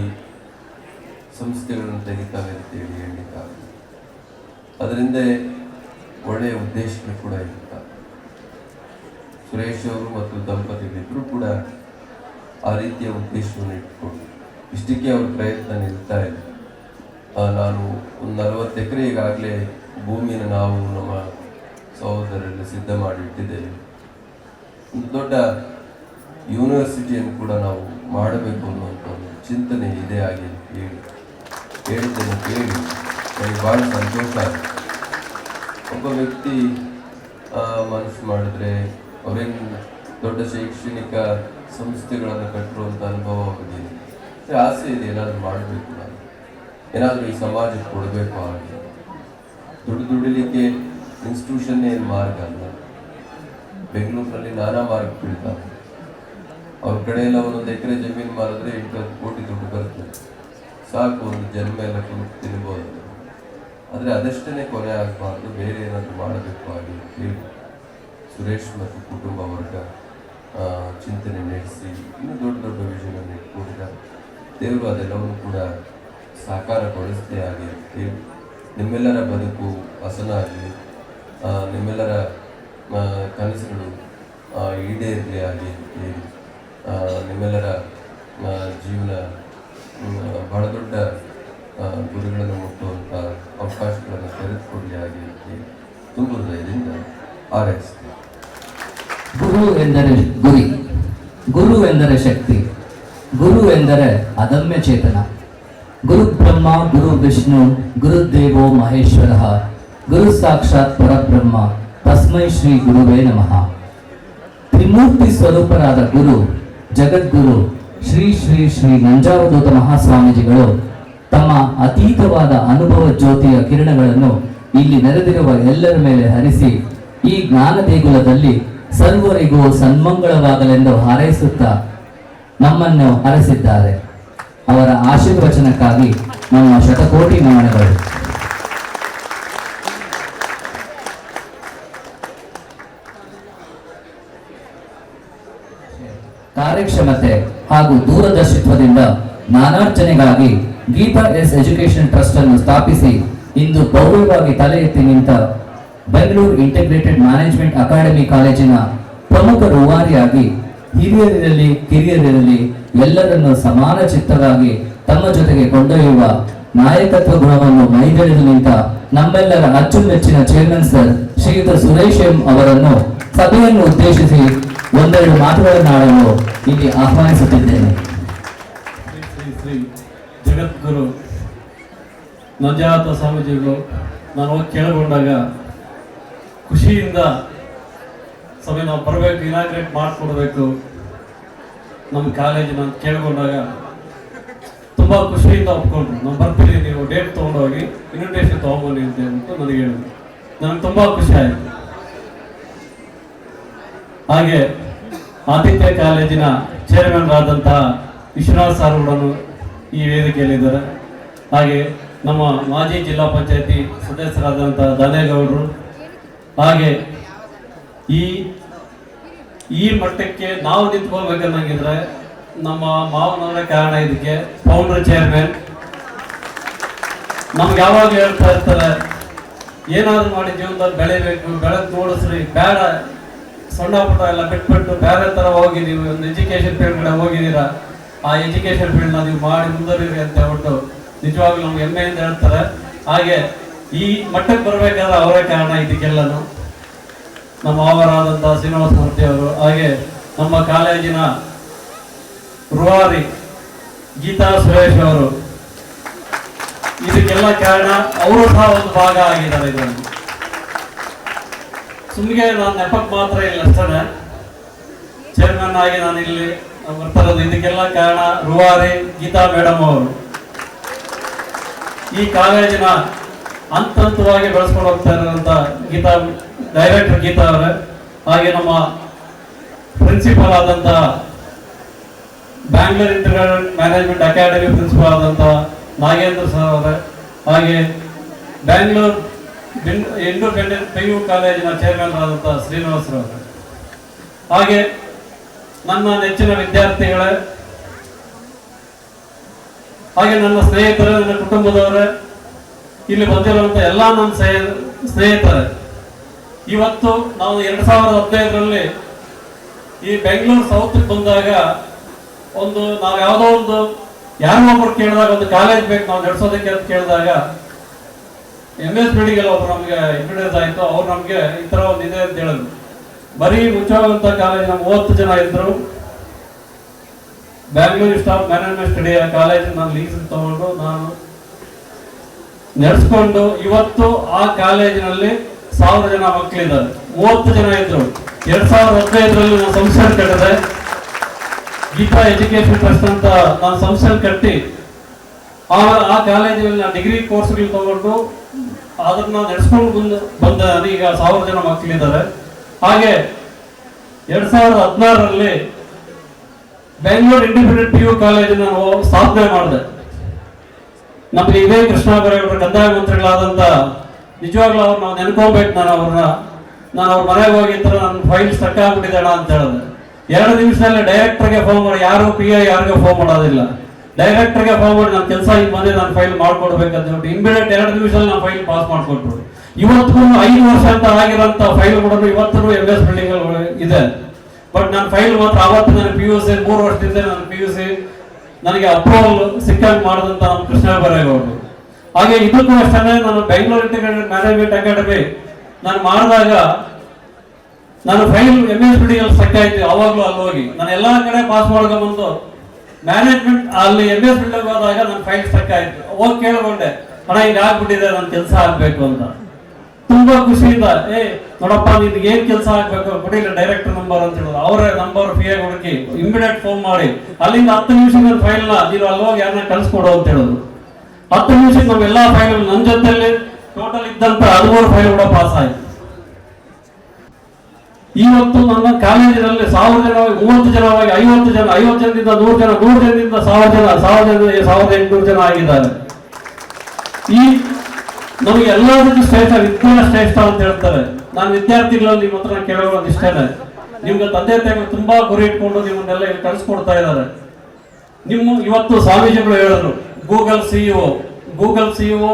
ಸಂಸ್ಥೆಗಳನ್ನು ತೆಗಿತಾವೆ ಅಂತೇಳಿ ಹೇಳಲಿಕ್ಕಾಗಲ್ಲ. ಅದರಿಂದ ಒಳ್ಳೆಯ ಉದ್ದೇಶಗಳು ಕೂಡ ಇರ್ತಾರೆ. ಸುರೇಶ್ ಅವರು ಮತ್ತು ದಂಪತಿಗಳಿಬ್ಬರು ಕೂಡ ಆ ರೀತಿಯ ಉದ್ದೇಶವನ್ನು ಇಟ್ಕೊಂಡು ಇಷ್ಟಕ್ಕೆ ಅವ್ರ ಪ್ರಯತ್ನ ನಿಲ್ತಾ ಇದೆ. ನಾನು ಒಂದು 40 ಎಕರೆ ಈಗಾಗಲೇ ಭೂಮಿಯನ್ನು ನಾವು ನಮ್ಮ ಸಹೋದರರಲ್ಲಿ ಸಿದ್ಧ ಮಾಡಿ ಇಟ್ಟಿದ್ದೇವೆ. ಒಂದು ದೊಡ್ಡ ಯೂನಿವರ್ಸಿಟಿಯನ್ನು ಕೂಡ ನಾವು ಮಾಡಬೇಕು ಅನ್ನುವಂಥ ಒಂದು ಚಿಂತನೆ ಇದೆ ಆಗಿ ಹೇಳಿದ್ದೇನೆ ಕೇಳಿ ನನಗೆ ಭಾಳ ಸಂತೋಷ ಆಗುತ್ತೆ. ಒಬ್ಬ ವ್ಯಕ್ತಿ ಮನಸ್ಸು ಮಾಡಿದ್ರೆ ಅವರೇನು ದೊಡ್ಡ ಶೈಕ್ಷಣಿಕ ಸಂಸ್ಥೆಗಳನ್ನು ಕಟ್ಟಿರುವಂಥ ಅನುಭವ ಆಗಿದೆ, ಆಸೆ ಇದೆ, ಏನಾದರೂ ಮಾಡಬೇಕು, ನಾನು ಏನಾದರೂ ಈ ಸಮಾಜಕ್ಕೆ ಕೊಡಬೇಕು. ಹಾಗೆ ದುಡಿಲಿಕ್ಕೆ ಇನ್ಸ್ಟಿಟ್ಯೂಷನ್ ಏನು ಮಾರ್ಗ ಅಲ್ಲ. ಬೆಂಗಳೂರಿನಲ್ಲಿ ನಾನಾ ಮಾರ್ಗ ಬೀಳ್ತಾವೆ. ಅವ್ರ ಕಡೆ ಎಲ್ಲ ಒಂದೊಂದು ಎಕರೆ ಜಮೀನು ಮಾರಿದ್ರೆ 8-10 ಕೋಟಿ ದುಡ್ಡು ಬರ್ತದೆ. ಸಾಕು, ಒಂದು ಜನ್ಮ ಎಲ್ಲ ತಿನ್ಬೋದು. ಆದರೆ ಅದಷ್ಟೇ ಕೊನೆ ಆಗಬಾರ್ದು, ಬೇರೆ ಏನಾದರೂ ಮಾಡಬೇಕು ಆಗಿ ಹೇಳಿ ಸುರೇಶ್ ಮತ್ತು ಕುಟುಂಬ ವರ್ಗ ಚಿಂತನೆ ನಡೆಸಿ ಇನ್ನೂ ದೊಡ್ಡ ದೊಡ್ಡ ವಿಷಯವನ್ನು ಇಟ್ಕೊಂಡಿದ್ದಾರೆ. ದೇವರು ಅದೆಲ್ಲವನ್ನು ಕೂಡ ಸಾಕಾರಗೊಳಿಸದೇ ಆಗಿ ಹೇಳಿ ನಿಮ್ಮೆಲ್ಲರ ಬದುಕು ಹಸನಾಗಲಿ, ನಿಮ್ಮೆಲ್ಲರ ಕನಸುಗಳು ಈಡೇರಲಿ ಆಗಿ ಹೇಳಿ ನಿಮ್ಮೆಲ್ಲರ ಜೀವನ ಬಹಳ ದೊಡ್ಡ ಗುರಿಗಳನ್ನು ಮುಟ್ಟುವಂಥ ಅವಕಾಶಗಳನ್ನು ತೆರೆದುಕೊಡಲಿ ಆಗಿ ತುಂಬ ಹೃದಯದಿಂದ ಹಾರೈಸ್ತೀನಿ. ಗುರು ಎಂದರೆ ಗುರಿ, ಗುರು ಎಂದರೆ ಶಕ್ತಿ, ಗುರು ಎಂದರೆ ಅದಮ್ಯ ಚೇತನ. ಗುರು ಬ್ರಹ್ಮ ಗುರು ವಿಷ್ಣು ಗುರುದೇವೋ ಮಹೇಶ್ವರ ಗುರು ಸಾಕ್ಷಾತ್ ಪರಬ್ರಹ್ಮ ತಸ್ಮೈ ಶ್ರೀ ಗುರುವೇ ನಮಃ. ತ್ರಿಮೂರ್ತಿ ಸ್ವರೂಪರಾದ ಗುರು ಜಗದ್ಗುರು ಶ್ರೀ ಶ್ರೀ ಶ್ರೀ ನಂಜಾವಧೂತ ಮಹಾಸ್ವಾಮೀಜಿಗಳು ತಮ್ಮ ಅತೀತವಾದ ಅನುಭವ ಜ್ಯೋತಿಯ ಕಿರಣಗಳನ್ನು ಇಲ್ಲಿ ನೆರೆದಿರುವ ಎಲ್ಲರ ಮೇಲೆ ಹರಿಸಿ ಈ ಜ್ಞಾನ ದೇಗುಲದಲ್ಲಿ ಸರ್ವರಿಗೂ ಸನ್ಮಂಗಳವಾಗಲೆಂದು ಹಾರೈಸುತ್ತಾ ನಮ್ಮನ್ನು ಹರಸಿದ್ದಾರೆ. ಅವರ ಆಶೀರ್ವಚನಕ್ಕಾಗಿ ನಮ್ಮ ಶತಕೋಟಿ ನಮನಗಳು. ಕಾರ್ಯಕ್ಷಮತೆ ಹಾಗೂ ದೂರದರ್ಶಿತ್ವದಿಂದ ಜ್ಞಾನಾರ್ಜನೆಗಾಗಿ ಗೀತಾ ಎಸ್ ಎಜುಕೇಶನ್ ಟ್ರಸ್ಟ್ ಅನ್ನು ಸ್ಥಾಪಿಸಿ ಇಂದು ಭವ್ಯವಾಗಿ ತಲೆ ಎತ್ತಿ ನಿಂತ ಬೆಂಗಳೂರು ಇಂಟಿಗ್ರೇಟೆಡ್ ಮ್ಯಾನೇಜ್ಮೆಂಟ್ ಅಕಾಡೆಮಿ ಕಾಲೇಜಿನ ಪ್ರಮುಖ ರೂವಾರಿಯಾಗಿ ಹಿರಿಯರಿರಲಿ ಕಿರಿಯರಿರಲಿ ಎಲ್ಲರನ್ನು ಸಮಾನ ಚಿತ್ತವಾಗಿ ತಮ್ಮ ಜೊತೆಗೆ ಕೊಂಡೊಯ್ಯುವ ನಾಯಕತ್ವ ಗುಣವನ್ನು ಮೈದೆಳೆದು ನಿಂತ ನಮ್ಮೆಲ್ಲರ ಅಚ್ಚುಮೆಚ್ಚಿನ ಚೇರ್ಮನ್ ಸರ್ ಶ್ರೀಯುತ ಸುರೇಶ್ ಎಂ ಅವರನ್ನು ಸಭೆಯನ್ನು ಉದ್ದೇಶಿಸಿ ಒಂದೆರಡು ಮಾತುಗಳನ್ನಾಡಲು ಇಲ್ಲಿ ಆಹ್ವಾನಿಸುತ್ತಿದ್ದೇನೆ. ಶ್ರೀ ಜಗದ್ಗುರು ನಂಜಾವಧೂತ ಸ್ವಾಮೀಜಿಗಳು ನಾನು ಹೋಗಿ ಕೇಳಿಕೊಂಡಾಗ ಖುಷಿಯಿಂದ ಸಮಯ ನಾವು ಬರಬೇಕು, ಇನಾಗ್ರೇಟ್ ಮಾಡಿಕೊಡ್ಬೇಕು ನಮ್ಮ ಕಾಲೇಜಿನ ಅಂತ ಕೇಳ್ಕೊಂಡಾಗ ತುಂಬ ಖುಷಿಯಿಂದ ಒಪ್ಕೊಂಡ್ರು. ನಾನು ಬರ್ತೀನಿ, ನೀವು ಡೇಟ್ ತೊಗೊಂಡೋಗಿ ಇನ್ವಿಟೇಷನ್ ತೊಗೊಂಬನ್ನಿ ಅಂತ ಹೇಳ್ಬಿಟ್ಟು ನನಗೆ ಹೇಳಿದ್ರು. ನನಗೆ ತುಂಬ ಖುಷಿ ಆಯಿತು. ಹಾಗೆ ಆದಿತ್ಯ ಕಾಲೇಜಿನ ಚೇರ್ಮನ್ ಆದಂತಹ ವಿಶ್ವನಾಥ್ ಸರ್ ಕೂಡ ಈ ವೇದಿಕೆಯಲ್ಲಿದ್ದಾರೆ. ಹಾಗೆ ನಮ್ಮ ಮಾಜಿ ಜಿಲ್ಲಾ ಪಂಚಾಯತಿ ಸದಸ್ಯರಾದಂತಹ ದಾನೇಗೌಡರು, ಹಾಗೆ ಈ ಮಟ್ಟಕ್ಕೆ ನಾವು ನಿಂತ್ಕೊಳ್ಬೇಕನ್ನಂಗಿದ್ರೆ ನಮ್ಮ ಮಾವನವರೇ ಕಾರಣ. ಇದಕ್ಕೆ ಫೌಂಡರ್ ಚೇರ್ಮನ್ ನಮ್ಗೆ ಯಾವಾಗ ಹೇಳ್ತಾ ಇರ್ತಾರೆ, ಏನಾದ್ರು ಮಾಡಿ ಜೀವನದಲ್ಲಿ ಬೆಳಿಬೇಕು, ಬೆಳೆದು ತೋರಿಸ್ರಿ, ಬೇಡ ಸಣ್ಣ ಪುಟ್ಟ ಎಲ್ಲ ಬಿಟ್ಬಿಟ್ಟು ಬೇರೆ ತರ ಹೋಗಿ ನೀವು ಒಂದು ಎಜುಕೇಶನ್ ಫೀಲ್ಡ್ ಕಡೆ ಹೋಗಿದ್ದೀರಾ, ಆ ಎಜುಕೇಶನ್ ಫೀಲ್ಡ್ನ ನೀವು ಮಾಡಿ ಮುಂದುವರಿರಿ ಅಂತ ಹೇಳ್ಬಿಟ್ಟು ನಿಜವಾಗ್ಲೂ ನಮ್ಗೆ ಹೆಮ್ಮೆಯಿಂದ ಹೇಳ್ತಾರೆ. ಹಾಗೆ ಈ ಮಟ್ಟಕ್ಕೆ ಬರಬೇಕಾದ್ರೆ ಅವರೇ ಕಾರಣ ಇದಕ್ಕೆಲ್ಲನು. ನಮ್ಮ ಅವರಾದಂತಹ ಶ್ರೀನಿವಾಸ ಮೂರ್ತಿ ಅವರು, ಹಾಗೆ ನಮ್ಮ ಕಾಲೇಜಿನ ರೂವಾರಿ ಗೀತಾ ಸುರೇಶ್ ಅವರು, ಇದಕ್ಕೆಲ್ಲ ಕಾರಣ ಅವರು ಸಹ ಒಂದು ಭಾಗ ಆಗಿದ್ದಾರೆ. ಇದರಲ್ಲಿ ಸುಮ್ಗೆ ನಾನು ನೆಪಕ್ಕೆ ಮಾತ್ರ ಇಲ್ಲ ಅಷ್ಟೇ, ಚೇರ್ಮನ್ ಆಗಿ ನಾನು ಇಲ್ಲಿ ಬರ್ತಾರದು. ಇದಕ್ಕೆಲ್ಲ ಕಾರಣ ರೂವಾರಿ ಗೀತಾ ಮೇಡಮ್ ಅವರು. ಈ ಕಾಲೇಜಿನ ಹಂತವಾಗಿ ಬೆಳೆಸ್ಕೊಂಡು ಹೋಗ್ತಾ ಇರುವಂತ ಗೀತಾ ಡೈರೆಕ್ಟರ್ ಗೀತಾ ಅವರೇ, ಹಾಗೆ ನಮ್ಮ ಪ್ರಿನ್ಸಿಪಲ್ ಆದಂತಹ Bangalore integrated management academy principal ಆದಂತಹ ನಾಗೇಂದ್ರ ಸರ್ ಅವರೇ, ಹಾಗೆ ಬ್ಯಾಂಗ್ಳೂರ್ ಇಂಡಿಪೆಂಡೆಂಟ್ PU ಕಾಲೇಜಿನ ಚೇರ್ಮನ್ ಆದಂತಹ ಶ್ರೀನಿವಾಸರವರೇ, ಹಾಗೆ ನನ್ನ ನೆಚ್ಚಿನ ವಿದ್ಯಾರ್ಥಿಗಳೇ, ಹಾಗೆ ನನ್ನ ಸ್ನೇಹಿತರು, ನನ್ನ ಕುಟುಂಬದವರೇ, ಇಲ್ಲಿ ಬಂದಿರುವಂತ ಎಲ್ಲ ನನ್ನ ಸ್ನೇಹಿತರೆ. ಇವತ್ತು ನಾವು 2015ರಲ್ಲಿ ಈ ಬೆಂಗಳೂರು ಸೌತ್ ಬಂದಾಗ ನಾವು ಯಾವುದೋ ಒಂದು ಯಾರೋ ಒಬ್ರು ಕೇಳಿದಾಗ ಒಂದು ಕಾಲೇಜ್ ಬೇಕು ನಾವು ನಡೆಸೋದಕ್ಕೆ ಅಂತ ಕೇಳಿದಾಗ MS ಬಿಲ್ಡಿಂಗ್ ಒಬ್ರು ನಮ್ಗೆ ಇಂಟ್ರೊಡ್ಯೂಸ್ ಆಯ್ತು. ಅವ್ರು ನಮ್ಗೆ ಈ ತರ ಒಂದು ಇದೆ ಅಂತ ಹೇಳಿದ್ರು. ಬರೀ ಮುಚ್ಚುವಂತ ಕಾಲೇಜ್ ನಮ್ಮ 30 ಜನ ಇದ್ರು. Bangalore staff management study college ನಾನು ಲೀಸ್ ತಗೊಂಡು ನಾನು ನಡೆಸ್ಕೊಂಡು ಇವತ್ತು ಆ ಕಾಲೇಜಿನಲ್ಲಿ 1000 ಜನ ಮಕ್ಕಳಿದ್ದಾರೆ. 30 ಜನ ಇದ್ರು. 2015ರಲ್ಲಿ ನಾನು ಸಂಸ್ಥೆ ಕಟ್ಟಿದೆ, ಗೀತಾ ಎಜುಕೇಶನ್ ಟ್ರಸ್ಟ್ ಅಂತ ನಾನು ಸಂಸ್ಥೆ ಕಟ್ಟಿ ಆ ಕಾಲೇಜಿನಲ್ಲಿ ನಾನು ಡಿಗ್ರಿ ಕೋರ್ಸ್ಗಳು ತಗೊಂಡು ಅದನ್ನ ನಡೆಸ್ಕೊಂಡು ಬಂದ ಈಗ 1000 ಜನ ಮಕ್ಕಳಿದ್ದಾರೆ. ಹಾಗೆ 2016ರಲ್ಲಿ ಬೆಂಗಳೂರು ಇಂಡಿಪೆಂಡೆಂಟ್ PU ಕಾಲೇಜ್ ನಾನು ಸ್ಥಾಪನೆ ಮಾಡಿದೆ. ನಮಗೆ ಇದೇ ಕೃಷ್ಣ ಬೈರೇಗೌಡರು ಕಂದಾಯ ಮಂತ್ರಿಗಳಾದಂತ ನಿಜವಾಗ್ಲೂ ಅವ್ರು ನಾವು ನೆನ್ಕೋಬೇಕು. ನಾನು ಅವ್ರ ಮನೆಗೆ ಹೋಗಿ ಈ ಥರ ನನ್ನ ಫೈಲ್ ಸ್ಟಕ್ ಆಗ್ಬಿಟ್ಟಿದ್ದಾಳ ಅಂತ ಹೇಳಿದೆ. 2 ನಿಮಿಷದಲ್ಲಿ ಡೈರೆಕ್ಟರ್ಗೆ ಫೋನ್ ಮಾಡಿ, ಯಾರು ಪಿ ಐ ಯಾರಿಗೂ ಫೋನ್ ಮಾಡೋದಿಲ್ಲ, ಡೈರೆಕ್ಟರ್ಗೆ ಫೋನ್ ಮಾಡಿ ನನ್ನ ಕೆಲಸ ಈಗ ಬಂದೆ, ನಾನು ಫೈಲ್ ಮಾಡ್ಕೊಡ್ಬೇಕಂತ ಹೇಳ್ಬಿಟ್ಟು ಇಮಿಡಿಯೇಟ್ 2 ನಿಮಿಷದಲ್ಲಿ ನಾನು ಫೈಲ್ ಪಾಸ್ ಮಾಡ್ಕೊಟ್ರು. ಇವತ್ತಿಗೂ 5 ವರ್ಷ ಅಂತ ಆಗಿರೋಂಥ ಫೈಲ್ ಕೂಡ ಇವತ್ತೂ MS ಬಿಲ್ಡಿಂಗ್ ಇದೆ. ಬಟ್ ನನ್ನ ಫೈಲ್ ಮಾತ್ರ ಅವತ್ತು ನನ್ನ PUC 3 ವರ್ಷದಿಂದ ನನ್ನ PUC ನನಗೆ ಅಪ್ರೂವಲ್ ಸಿಕ್ಕಂಗೆ ಮಾಡಿದಂತ ನಮ್ಮ ಕೃಷ್ಣ ಬೈರೇಗೌಡರು. ಹಾಗೆ ಇದಕ್ಕೂ ಅಷ್ಟೇ, ನಾನು ಬೆಂಗಳೂರು ಇಂಟಿಗ್ರೇಟೆಡ್ ಮ್ಯಾನೇಜ್ಮೆಂಟ್ ಅಕಾಡೆಮಿ ನಾನು ಮಾಡಿದಾಗ ನಾನು ಫೈಲ್ MS ಬಿಲ್ಡಿಂಗ್ ಸ್ಟಕ್ ಆಯ್ತು. ಅವಾಗಲೂ ಅಲ್ಲಿ ಹೋಗಿ ನಾನು ಎಲ್ಲಾ ಕಡೆ ಪಾಸ್ ಮಾಡ್ಕೊಂಡ್ಬಂದು ಮ್ಯಾನೇಜ್ಮೆಂಟ್ ಅಲ್ಲಿ MS ಬಿಲ್ಡಿಂಗ್ ಹೋದಾಗ ನನ್ನ ಫೈಲ್ ಸ್ಟಕ್ ಆಯ್ತು. ಹೋಗಿ ಕೇಳ್ಕೊಂಡೆ, ಹಣ ಈಗ ಆಗ್ಬಿಟ್ಟಿದೆ, ನನ್ನ ಕೆಲಸ ಆಗ್ಬೇಕು ಅಂತ. ತುಂಬಾ ಖುಷಿಯಿಂದ ನೋಡಪ್ಪ ನಿನ್ಗೆ ಏನ್ ಕೆಲಸ ಆಗ್ಬೇಕು ಕೊಡಿಲ್ಲ ಡೈರೆಕ್ಟರ್ ನಂಬರ್ ಅಂತ ಹೇಳಿದ್ರು. ಅವರ ನಂಬರ್ PA ಹುಡುಕಿ ಇಮಿಡಿಯೇಟ್ ಫೋನ್ ಮಾಡಿ ಅಲ್ಲಿಂದ 10 ನಿಮಿಷದ ಫೈಲ್ ನ ನೀನು ಅಲ್ಲಿ ಹೋಗಿ ಯಾರನ್ನ ಕಳ್ಸಿಕೊಡು ಅಂತ ಹೇಳಿದ್ರು. 10 ನಿಮಿಷಕ್ಕೆ ನಮ್ಮೆಲ್ಲಾ ಫೈಲ್ ನನ್ನ ಜೊತೆಲಿ ಟೋಟಲ್ ಇದ್ದಂತ 13 ಫೈಲ್ ಕೂಡ ಪಾಸ್ ಆಯ್ತು. ಇವತ್ತು ನನ್ನ ಕಾಲೇಜಿನಲ್ಲಿ 1000 ಜನವಾಗಿ 30 ಜನವಾಗಿ 50 ಜನ, 50 ಜನದಿಂದ 100 ಜನ, 100 ಜನದಿಂದ 1000 ಜನ, 1000 ಜನದಿಂದ 1800 ಜನ ಆಗಿದ್ದಾರೆ. ಈ ನಮಗೆ ಎಲ್ಲದಕ್ಕೂ ಶ್ರೇಷ್ಠ ವಿಜ್ಞಾನ ಶ್ರೇಷ್ಠ ಅಂತ ಹೇಳ್ತಾರೆ. ನಾನು ವಿದ್ಯಾರ್ಥಿಗಳಲ್ಲಿ ನಿಮ್ಮ ಹತ್ರ ಕೇಳೋದು ಇಷ್ಟೇನೆ, ನಿಮ್ಗೆ ತಂದೆ ತಾಯಿಗಳು ತುಂಬಾ ಗುರಿ ಇಟ್ಕೊಂಡು ನಿಮ್ಮನ್ನೆಲ್ಲ ಇಲ್ಲಿ ಕಳಿಸ್ಕೊಡ್ತಾ ಇದ್ದಾರೆ. ಇವತ್ತು ಸ್ವಾಮೀಜಿಗಳು ಹೇಳಿದ್ರು, ಗೂಗಲ್ ಸಿಇಒ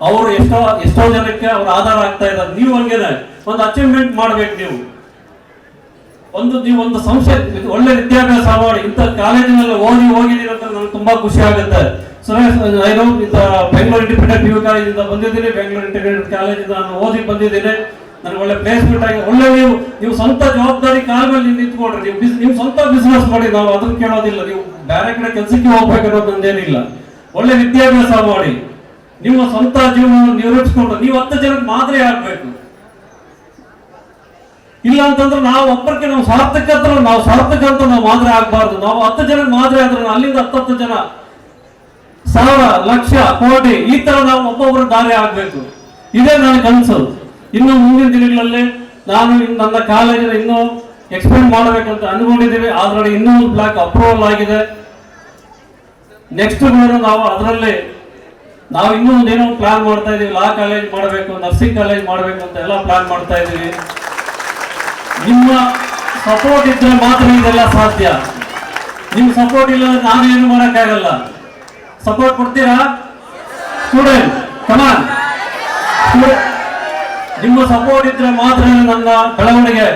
ಅವರು ಎಷ್ಟೋ ಜನಕ್ಕೆ ಅವ್ರ ಆಧಾರ ಆಗ್ತಾ ಇದ್ದಾರೆ. ನೀವು ಹಂಗೇನೆ ಒಂದು ಅಚೀವ್ಮೆಂಟ್ ಮಾಡ್ಬೇಕು. ನೀವು ಒಂದು ಸಂಸ್ಥೆ ಒಳ್ಳೆ ವಿದ್ಯಾಭ್ಯಾಸ ಮಾಡಿ ಇಂಥ ಕಾಲೇಜಿನಲ್ಲಿ ಹೋಗಿದ್ದೀರಿ ಅಂತ ನನಗೆ ತುಂಬಾ ಖುಷಿ ಆಗುತ್ತೆ. ಸುರೇಶ್, ನಾನು ಬೆಂಗಳೂರು ಇಂಡಿಪೆಂಡೆಂಟ್ PU ಕಾಲೇಜಿಂದ ಬಂದಿದ್ದೀನಿ, ಬೆಂಗಳೂರು ಇಂಟಿಗ್ರೇಟೆಡ್ ಕಾಲೇಜಿಂದ ನಾನು ಓದಿ ಬಂದಿದ್ದೀನಿ. ನನಗೆ ಒಳ್ಳೆ ಪ್ಲೇಸ್ಮೆಂಟ್ ಆಗಿ ಒಳ್ಳೆ ನೀವು ಸ್ವಂತ ಜವಾಬ್ದಾರಿ ಕಾಲ ಮೇಲೆ ನೀವು ನಿಂತ್ಕೊಡ್ರಿ, ನೀವು ಸ್ವಂತ ಬಿಸ್ನೆಸ್ ಮಾಡಿ, ನಾವು ಅದನ್ನ ಕೇಳೋದಿಲ್ಲ. ನೀವು ಬೇರೆ ಕಡೆ ಕೆಲಸಕ್ಕೆ ಹೋಗ್ಬೇಕನ್ನೋದು ನಂದೇನಿಲ್ಲ. ಒಳ್ಳೆ ವಿದ್ಯಾಭ್ಯಾಸ ಮಾಡಿ ನಿಮ್ಮ ಸ್ವಂತ ಜೀವನವನ್ನು ನಿರೂಪಿಸ್ಕೊಂಡು ನೀವು 10 ಜನಕ್ಕೆ ಮಾದರಿ ಆಗ್ಬೇಕು. ಇಲ್ಲ ಅಂತಂದ್ರೆ ನಾವು ಒಬ್ಬರಿಗೆ ನಾವು ಸಾರ್ಥಕ ಅಂತ ನಾವು ಮಾದರಿ ಆಗ್ಬಾರ್ದು. ನಾವು 10 ಜನಕ್ಕೆ ಮಾದರಿ ಆದ್ರೆ ಅಲ್ಲಿಂದ 10 ಜನ, 1000, ಲಕ್ಷ, ಕೋಟಿ ಈ ತರ ನಾವು ಒಬ್ಬೊಬ್ಬರ ದಾರಿ ಆಗ್ಬೇಕು. ಇದೇ ನನ್ನ ಕನಸು. ಇನ್ನು ಮುಂದಿನ ದಿನಗಳಲ್ಲಿ ನಾನು ನನ್ನ ಕಾಲೇಜಿನ ಇನ್ನೂ ಎಕ್ಸ್ಪೆಂಡ್ ಮಾಡಬೇಕಂತ ಅನ್ಕೊಂಡಿದ್ದೀವಿ. ಆಲ್ರೆಡಿ ಇನ್ನೂ ಒಂದು ಬ್ಲಾಕ್ ಅಪ್ರೂವಲ್ ಆಗಿದೆ. ನೆಕ್ಸ್ಟ್ ನಾವು ಅದರಲ್ಲಿ ಇನ್ನೂ ಒಂದೇನೋ ಪ್ಲಾನ್ ಮಾಡ್ತಾ ಇದೀವಿ. ಲಾ ಕಾಲೇಜ್ ಮಾಡಬೇಕು, ನರ್ಸಿಂಗ್ ಕಾಲೇಜ್ ಮಾಡಬೇಕು ಅಂತ ಎಲ್ಲ ಪ್ಲಾನ್ ಮಾಡ್ತಾ ಇದೀವಿ. ನಿಮ್ಮ ಸಪೋರ್ಟ್ ಇದ್ರೆ ಮಾತ್ರ ಇದೆಲ್ಲ ಸಾಧ್ಯ. ನಿಮ್ ಸಪೋರ್ಟ್ ಇಲ್ಲ ನಾನು ಏನು ಮಾಡಕ್ಕಾಗಲ್ಲ. ಸಪೋರ್ಟ್ ಕೊಡ್ತೀರಾ ಸ್ಟೂಡೆಂಟ್? ಕಮಾನ್, ನಿಮ್ಮ ಸಪೋರ್ಟ್ ಇದ್ರೆ ಮಾತ್ರ ನನ್ನ ಬೆಳವಣಿಗೆ.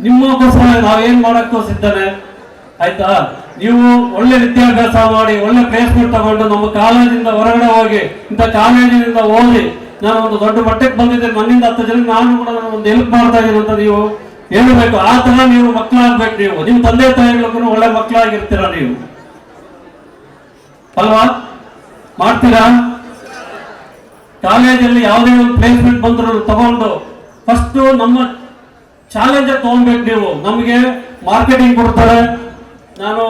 ನಿಮ್ಮಕ್ಕೋಸ್ಕರ ನಾವೇನ್ ಮಾಡಕ್ಕೂ ಸಿದ್ಧನೆ, ಆಯ್ತಾ? ನೀವು ಒಳ್ಳೆ ವಿದ್ಯಾಭ್ಯಾಸ ಮಾಡಿ ಒಳ್ಳೆ ಪ್ಲೇಸ್ಮೆಂಟ್ ತಗೊಂಡು ನಮ್ಮ ಕಾಲೇಜಿಂದ ಹೊರಗಡೆ ಹೋಗಿ ಇಂಥ ಕಾಲೇಜಿನಿಂದ ಓದಿ ನಾನು ಒಂದು ದೊಡ್ಡ ಮಟ್ಟಕ್ಕೆ ಬಂದಿದ್ದೇನೆ, ನನ್ನಿಂದ 10 ಜನಕ್ಕೆ ನಾನು ಕೂಡ ಒಂದು ಹೆಲ್ಪ್ ಮಾಡ್ತಾ ಇದ್ದೀನಿ ಅಂತ ನೀವು ಹೇಳಬೇಕು. ಆ ತರ ನೀವು ಮಕ್ಕಳಾಗ್ಬೇಕು. ನೀವು ನಿಮ್ಮ ತಂದೆ ತಾಯಿಗಳಿಗೂ ಒಳ್ಳೆ ಮಕ್ಕಳಾಗಿರ್ತೀರ ನೀವು, ಅಲ್ವಾ? ಮಾಡ್ತೀರಾ? ಕಾಲೇಜಲ್ಲಿ ಯಾವುದೇ ಒಂದು ಪ್ಲೇಸ್ಮೆಂಟ್ ಬಂದ್ರು ತಗೊಂಡು ಫಸ್ಟ್ ನಮ್ಮ ಚಾಲೆಂಜ್ ತಗೊಂಡ್ಬೇಕು. ನೀವು ನಮಗೆ ಮಾರ್ಕೆಟಿಂಗ್ ಕೊಡ್ತಾರೆ, ನಾನು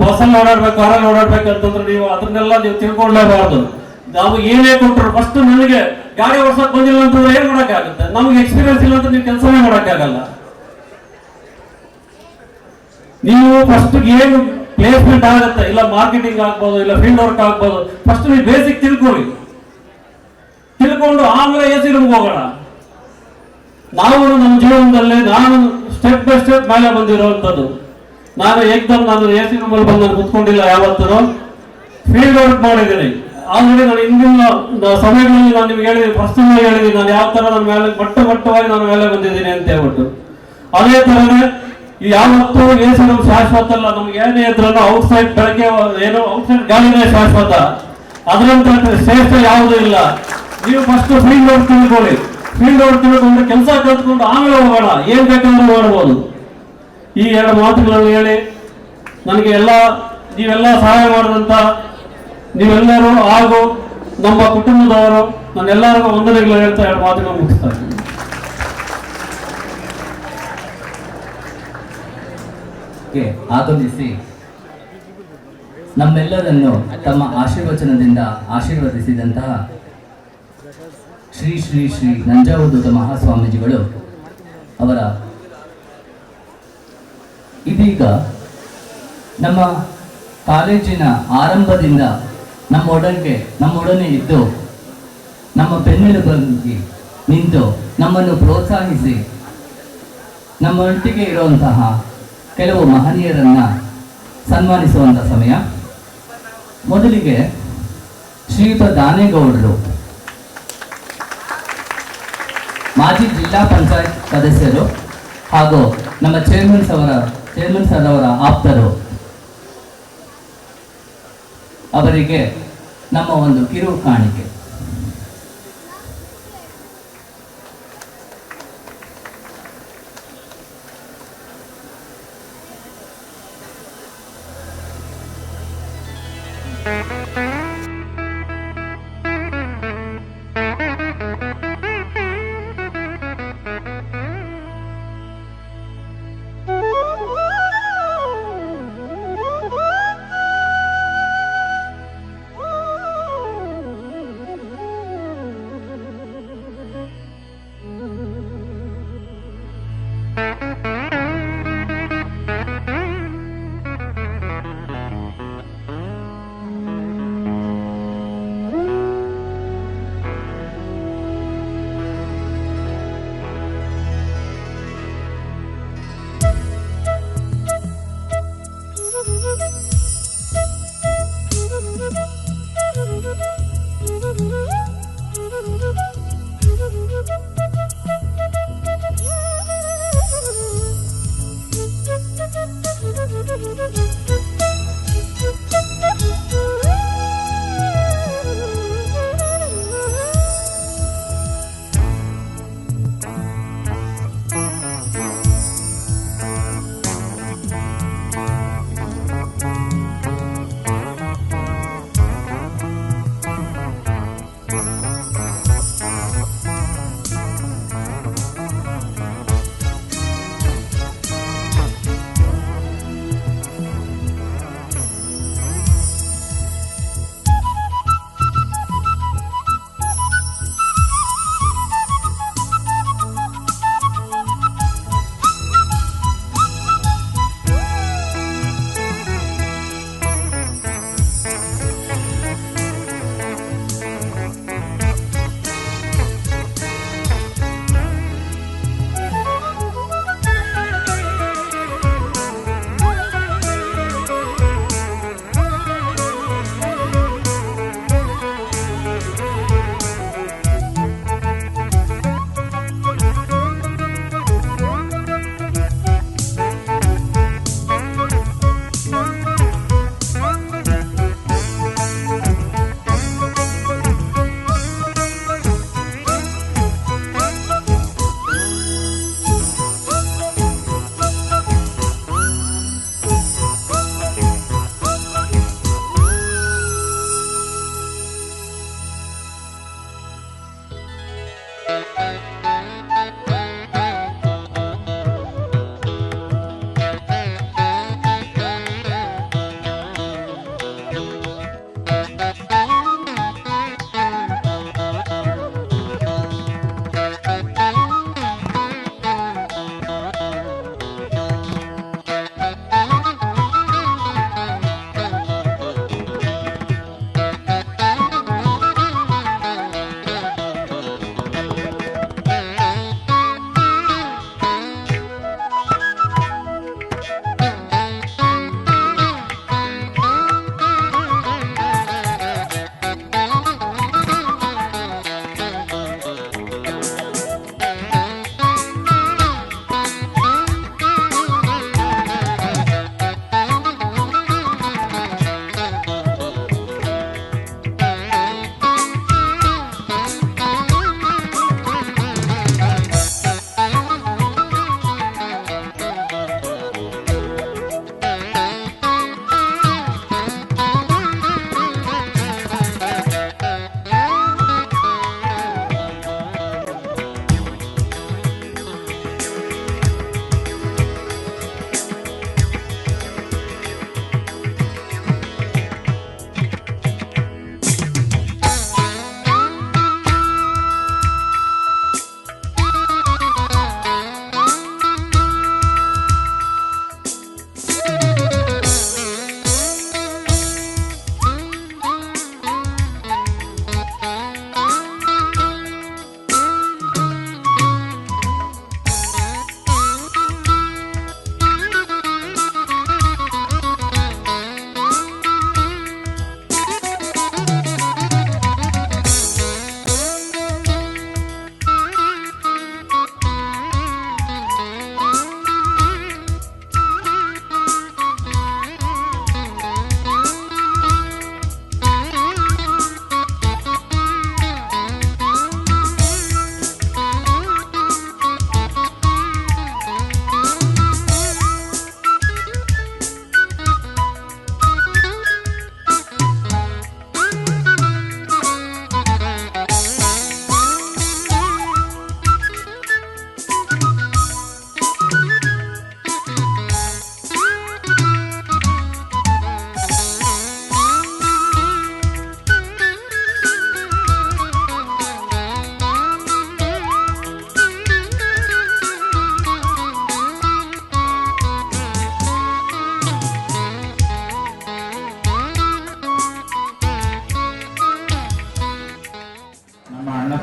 ಬಸ್ಸಲ್ಲಿ ಓಡಾಡ್ಬೇಕು, ಕಾರಲ್ಲಿ ಓಡಾಡ್ಬೇಕು ಅಂತಂದ್ರೆ ನೀವು ಅದನ್ನೆಲ್ಲ ನೀವು ತಿಳ್ಕೊಳ್ಳೇಬಾರ್ದು. ನಾವು ಏನೇ ಕೊಟ್ಟರು ಫಸ್ಟ್ ನನಗೆ ಗಾಡಿ ಓಡಿಸಕ್ ಬಂದಿಲ್ಲ ಅಂತಂದ್ರೆ ಏನ್ ಮಾಡಕ್ಕಾಗುತ್ತೆ? ನಮ್ಗೆ ಎಕ್ಸ್ಪೀರಿಯನ್ಸ್ ಇಲ್ಲ ಅಂತ ನೀವು ಕೆಲಸನೇ ಮಾಡಕ್ಕಾಗಲ್ಲ. ನೀವು ಫಸ್ಟ್ ಏನು ಪ್ಲೇಸ್ಮೆಂಟ್ ಆಗುತ್ತೆ, ಇಲ್ಲ ಮಾರ್ಕೆಟಿಂಗ್ ಆಗ್ಬೋದು, ಇಲ್ಲ ಫೀಲ್ಡ್ ವರ್ಕ್ ಆಗ್ಬೋದು, ಫಸ್ಟ್ ನೀವು ಬೇಸಿಕ್ ತಿಳ್ಕೊಂಡು ಆಮೇಲೆ AC ರೂಮ್ಗೆ ಹೋಗೋಣ. ನಾವು ನಮ್ಮ ಜೀವನದಲ್ಲಿ ನಾನು ಸ್ಟೆಪ್ ಬೈ ಸ್ಟೆಪ್ ಮೇಲೆ ಬಂದಿರುವಂತದ್ದು. ನಾನು AC ರೂಮಲ್ಲಿ ಬಂದು ನಾನು ಕುತ್ಕೊಂಡಿಲ್ಲ. ಯಾವತ್ತೂ ಫೀಲ್ಡ್ ವರ್ಕ್ ಮಾಡಿದ್ದೀನಿ. ಆಲ್ರೆಡಿ ನಾನು ಹಿಂದಿನ ಸಮಯಗಳಲ್ಲಿ ನಾನು ನಿಮ್ಗೆ ಹೇಳಿದ್ದೀನಿ, ಪರ್ಸನಲ್ ಹೇಳಿದ್ದೀನಿ ನಾನು ಯಾವ ತರ ನನ್ನ ಮೇಲೆ ಮಟ್ಟವಾಗಿ ನಾನು ಮೇಲೆ ಬಂದಿದ್ದೀನಿ ಅಂತ ಹೇಳ್ಬಿಟ್ಟು. ಅದೇ ತರನೇ ಯಾವತ್ತೂ AC ರೂಮ್ ಶಾಶ್ವತ ಅಲ್ಲ. ನಮ್ಗೆ ಏನೇ ಇದ್ರೂ ಔಟ್ಸೈಡ್ ಬೆಳಗ್ಗೆ ಏನೋ ಔಟ್ಸೈಡ್ ಗಾಳಿನೇ ಶಾಶ್ವತ. ಅದರಂತ ಶ್ರೇಷ್ಠ ಯಾವುದೂ ಇಲ್ಲ. ನೀವು ಫಸ್ಟ್ ಫೀಲ್ಡ್ ವರ್ಕ್ ತಿಳ್ಕೊಂಡು ಕೆಲಸ ಕಲ್ತ್ಕೊಂಡು ಆಮೇಲೆ ಹೋಗೋಣ, ಏನ್ ಬೇಕಾದ್ರೂ ಮಾಡ್ಬೋದು. ಈ 2 ಮಾತುಗಳನ್ನು ಹೇಳಿ ನನಗೆ ನೀವೆಲ್ಲ ಸಹಾಯ ಮಾಡಿದಂತ ನೀವೆಲ್ಲರೂ ಹಾಗೂ ನಮ್ಮ ಕುಟುಂಬದವರು ನನ್ನೆಲ್ಲರಿಗೂ ವಂದನೆಗಳು ಹೇಳ್ತಾ 2 ಮಾತುಗಳು ಮುಗಿಸ್ತಾ ಇದ್ದೀನಿ. ಆಗಮಿಸಿ ನಮ್ಮೆಲ್ಲರನ್ನು ತಮ್ಮ ಆಶೀರ್ವಚನದಿಂದ ಆಶೀರ್ವದಿಸಿದಂತಹ ಶ್ರೀ ಶ್ರೀ ಶ್ರೀ ನಂಜಾವಧೂತ ಮಹಾಸ್ವಾಮೀಜಿಗಳು ಅವರ ಇದೀಗ ನಮ್ಮ ಕಾಲೇಜಿನ ಆರಂಭದಿಂದ ನಮ್ಮೊಡನೆ ಇದ್ದು ನಮ್ಮ ಬೆನ್ನೆಲುಬಾಗಿ ನಿಂತು ನಮ್ಮನ್ನು ಪ್ರೋತ್ಸಾಹಿಸಿ ನಮ್ಮೊಟ್ಟಿಗೆ ಇರುವಂತಹ ಕೆಲವು ಮಹನೀಯರನ್ನ ಸನ್ಮಾನಿಸುವಂಥ ಸಮಯ. ಮೊದಲಿಗೆ ಶ್ರೀಯುತ ದಾನೇಗೌಡರು, ಮಾಜಿ ಜಿಲ್ಲಾ ಪಂಚಾಯತ್ ಸದಸ್ಯರು ಹಾಗೂ ನಮ್ಮ ಚೇರ್ಮನ್ ಸರ್ ಅವರ ಆಪ್ತರು, ಅವರಿಗೆ ನಮ್ಮ ಒಂದು ಕಿರು ಕಾಣಿಕೆ.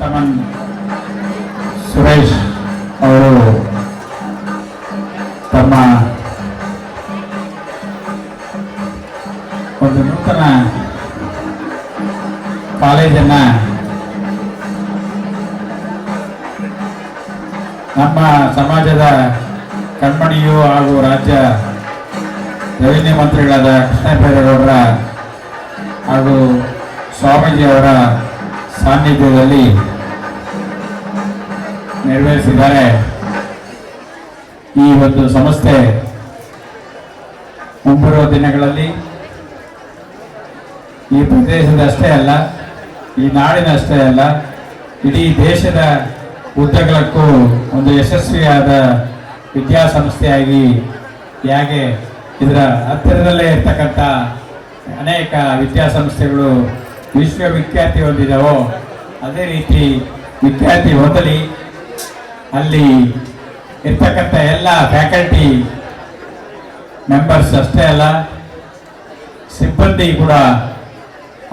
ತಮನ್ ಸುರೇಶ್ ಅವರು ತಮ್ಮ ಒಂದು ನೂತನ ಕಾಲೇಜನ್ನು ನಮ್ಮ ಸಮಾಜದ ಕಣ್ಮಣಿಯೂ ಹಾಗೂ ರಾಜ್ಯ ರೆವಿನ್ಯೂ ಮಂತ್ರಿಗಳಾದ ಕೃಷ್ಣ ಬೈರೇಗೌಡರ ಹಾಗೂ ಸ್ವಾಮೀಜಿಯವರ ಸಾನ್ನಿಧ್ಯದಲ್ಲಿ ನೆರವೇರಿಸಿದ್ದಾರೆ. ಈ ಒಂದು ಸಂಸ್ಥೆ ಮುಂಬರುವ ದಿನಗಳಲ್ಲಿ ಈ ಪ್ರದೇಶದಷ್ಟೇ ಅಲ್ಲ, ಈ ನಾಡಿನಷ್ಟೇ ಅಲ್ಲ, ಇಡೀ ದೇಶದ ಉದ್ದಗಲಕ್ಕೂ ಒಂದು ಯಶಸ್ವಿಯಾದ ವಿದ್ಯಾಸಂಸ್ಥೆಯಾಗಿ ಹೇಗೆ ಇದರ ಹತ್ತಿರದಲ್ಲೇ ಇರ್ತಕ್ಕಂಥ ಅನೇಕ ವಿದ್ಯಾಸಂಸ್ಥೆಗಳು ವಿಶ್ವವಿಖ್ಯಾತಿ ಹೊಂದಿದವೋ ಅದೇ ರೀತಿ ವಿಖ್ಯಾತಿ ಹೊಂದಲಿ. ಅಲ್ಲಿ ಇರ್ತಕ್ಕಂಥ ಎಲ್ಲ ಫ್ಯಾಕಲ್ಟಿ ಮೆಂಬರ್ಸ್ ಅಷ್ಟೇ ಅಲ್ಲ, ಸಿಬ್ಬಂದಿ ಕೂಡ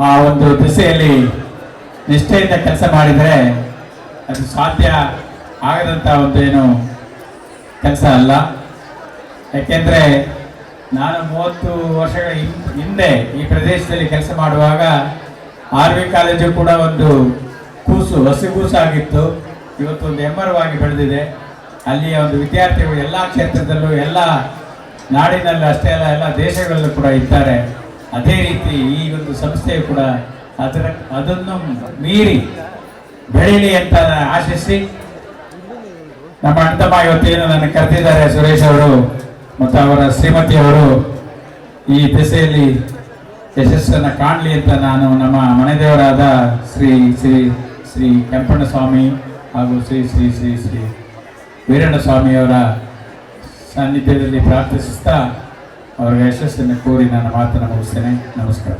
ಆ ಒಂದು ದಿಸೆಯಲ್ಲಿ ನಿಷ್ಠೆಯಿಂದ ಕೆಲಸ ಮಾಡಿದರೆ ಅದು ಸಾಧ್ಯ ಆಗದಂಥ ಒಂದು ಏನು ಕೆಲಸ ಅಲ್ಲ. ಯಾಕೆಂದರೆ ನಾನು 30 ವರ್ಷಗಳ ಹಿಂದೆ ಈ ಪ್ರದೇಶದಲ್ಲಿ ಕೆಲಸ ಮಾಡುವಾಗ RV ಕಾಲೇಜು ಕೂಡ ಒಂದು ಹಸಿಗೂಸಾಗಿತ್ತು. ಇವತ್ತು ಒಂದು ಎಮ್ಮರವಾಗಿ ಬೆಳೆದಿದೆ. ಅಲ್ಲಿಯ ಒಂದು ವಿದ್ಯಾರ್ಥಿಗಳು ಎಲ್ಲ ಕ್ಷೇತ್ರದಲ್ಲೂ, ಎಲ್ಲ ನಾಡಿನಲ್ಲಿ ಅಷ್ಟೇ ಅಲ್ಲ, ಎಲ್ಲ ದೇಶಗಳಲ್ಲೂ ಕೂಡ ಇದ್ದಾರೆ. ಅದೇ ರೀತಿ ಈ ಒಂದು ಸಂಸ್ಥೆಯು ಕೂಡ ಅದನ್ನು ಮೀರಿ ಬೆಳೀಲಿ ಅಂತ ಆಶಿಸಿ, ನಮ್ಮ ಅಣ್ತಮ್ಮ ಇವತ್ತೇನು ನನ್ನ ಕರೆದಿದ್ದಾರೆ ಸುರೇಶ್ ಅವರು ಮತ್ತು ಅವರ ಶ್ರೀಮತಿಯವರು ಈ ದಿಸೆಯಲ್ಲಿ ಯಶಸ್ಸನ್ನು ಕಾಣಲಿ ಅಂತ ನಾನು ನಮ್ಮ ಮನೆದೇವರಾದ ಶ್ರೀ ಶ್ರೀ ಶ್ರೀ ಕೆಂಪಣ್ಣ ಸ್ವಾಮಿ ಹಾಗೂ ಶ್ರೀ ಶ್ರೀ ಶ್ರೀ ಶ್ರೀ ವೀರಣ್ಣ ಸ್ವಾಮಿಯವರ ಸಾನ್ನಿಧ್ಯದಲ್ಲಿ ಪ್ರಾರ್ಥಿಸುತ್ತಾ ಅವರಿಗೆ ಯಶಸ್ಸನ್ನು ಕೋರಿ ನನ್ನ ಮಾತನ್ನು ಮುಗಿಸ್ತೇನೆ. ನಮಸ್ಕಾರ.